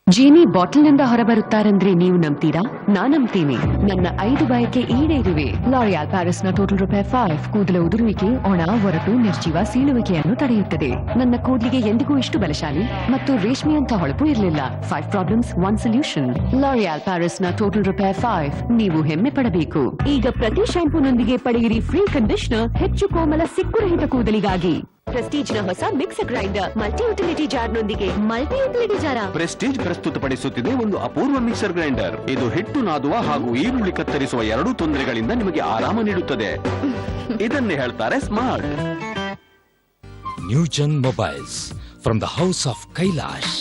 H: ಜೀನಿ ಬಾಟಲ್ನಿಂದ ಹೊರಬರುತ್ತಾರಂದ್ರೆ ನೀವು ನಂಬ್ತೀರಾ? ನಂಬ್ತೀನಿ. ನನ್ನ 5 ಬಯಕೆ ಈಡೇರಿವೆ. ಲಾರಿಯಾಲ್ ಪ್ಯಾರಿಸ್ನ ಟೋಟಲ್ ರಿಪೇರ್ 5 ಕೂದಲ ಉದುರುವಿಕೆ, ಒಣ, ಒರಟು, ನಿರ್ಜೀವ ಸೀಳುವಿಕೆಯನ್ನು ತಡೆಯುತ್ತದೆ. ನನ್ನ ಕೂದಲಿಗೆ ಎಂದಿಗೂ ಇಷ್ಟು ಬಲಶಾಲಿ ಮತ್ತು ರೇಷ್ಮೆಯಂತ ಹೊಳಪು ಇರಲಿಲ್ಲ. 5 ಪ್ರಾಬ್ಲಮ್ಸ್ 1 ಸೊಲ್ಯೂಷನ್. ಲಾರಿಯಾಲ್ ಪ್ಯಾರಿಸ್ನ ಟೋಟಲ್ ರಿಪೇರ್ 5. ನೀವು ಹೆಮ್ಮೆ ಪಡಬೇಕು. ಈಗ ಪ್ರತಿ ಶಾಂಪೂನೊಂದಿಗೆ ಪಡೆಯಿರಿ ಫ್ರೀ ಕಂಡೀಷನರ್, ಹೆಚ್ಚು ಕೋಮಲ ಸಿಕ್ಕುರಹಿತ ಕೂದಲಿಗಾಗಿ. ಪ್ರೆಸ್ಟೀಜ್ನ ಹೊಸ ಮಿಕ್ಸರ್ ಗ್ರೈಂಡರ್, ಮಲ್ಟಿ ಯುಟಿಲಿಟಿ ಜಾರ್ನೊಂದಿಗೆ. ಮಲ್ಟಿ ಯುಟಿಲಿಟಿ ಜಾರ
A: ಪ್ರೆಸ್ಟೀಜ್ ಪ್ರಸ್ತುತಪಡಿಸುತ್ತಿದೆ ಒಂದು ಅಪೂರ್ವ ಮಿಕ್ಸರ್ ಗ್ರೈಂಡರ್. ಇದು ಹಿಟ್ಟು ನಾದುವ ಹಾಗೂ ಈರುಳ್ಳಿ ಕತ್ತರಿಸುವ ಎರಡೂ ತೊಂದರೆಗಳಿಂದ ನಿಮಗೆ ಆರಾಮ ನೀಡುತ್ತದೆ. ಇದನ್ನೇ ಹೇಳ್ತಾರೆ smart.
B: Newgen mobiles from the house of Kailash.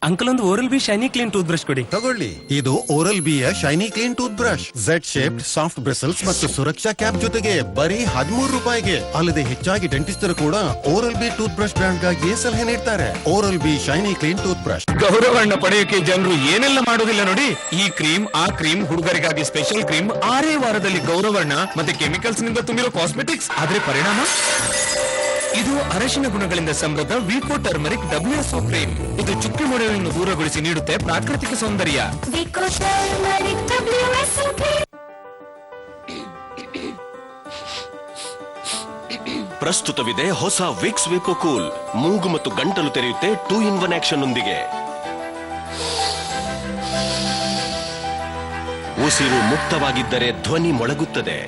V: Uncle, ಒಂದು Oral B shiny clean tooth brush ಕೊಡಿ.
W: ತಗೊಳ್ಳಿ, ಇದು ಓರಲ್ ಬಿ ಯ shiny clean tooth brush. Z shaped soft bristles ಮತ್ತು ಸುರಕ್ಷಾ ಕ್ಯಾಪ್ ಜೊತೆಗೆ ಬರೀ 13 ರೂಪಾಯಿಗೆ. ಅಲ್ಲದೆ ಹೆಚ್ಚಾಗಿ ಡೆಂಟಿಸ್ಟರು ಕೂಡ Oral B tooth brush brand ಗಾಗಿ ಸಲಹೆ ನೀಡ್ತಾರೆ. Oral B shiny clean tooth brush.
X: ಗೌರವನ್ನ ಪಡೆಯೋಕೆ ಜನರು ಏನೆಲ್ಲ ಮಾಡೋದಿಲ್ಲ ನೋಡಿ. ಈ ಕ್ರೀಮ್, ಆ ಕ್ರೀಮ್, ಹುಡುಗರಿಗಾಗಿ ಸ್ಪೆಷಲ್ ಕ್ರೀಮ್, 6 ವಾರದಲ್ಲಿ ಗೌರವರ್ಣ ಮತ್ತೆ ಕೆಮಿಕಲ್ಸ್ ನಿಂದ ತುಂಬಿರೋ ಕಾಸ್ಮೆಟಿಕ್ಸ್. ಆದ್ರೆ ಪರಿಣಾಮ ಇದು ಅರಶಿನ ಗುಣಗಳಿಂದ ಸಮೃದ್ಧ ವಿಕೋ ಟರ್ಮರಿಕ್ WSO ಕ್ರೀಮ್. ಇದು ಚುಕ್ಕಿ ಮೊಳೆಯನ್ನು ದೂರಗೊಳಿಸಿ ನೀಡುತ್ತೆ ಪ್ರಾಕೃತಿಕ ಸೌಂದರ್ಯ.
O: Vicco turmeric WSO cream.
I: ಪ್ರಸ್ತುತವಿದೆ ಹೊಸ ವಿಕ್ಸ್ ವೇಪೋ ಕೂಲ್. ಮೂಗು ಮತ್ತು ಗಂಟಲು ತೆರೆಯುತ್ತೆ 2-in-1 ಆಕ್ಷನ್ ನೊಂದಿಗೆ. ಉಸಿರು ಮುಕ್ತವಾಗಿದ್ದರೆ ಧ್ವನಿ ಮೊಳಗುತ್ತದೆ.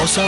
I: ಹೊಸ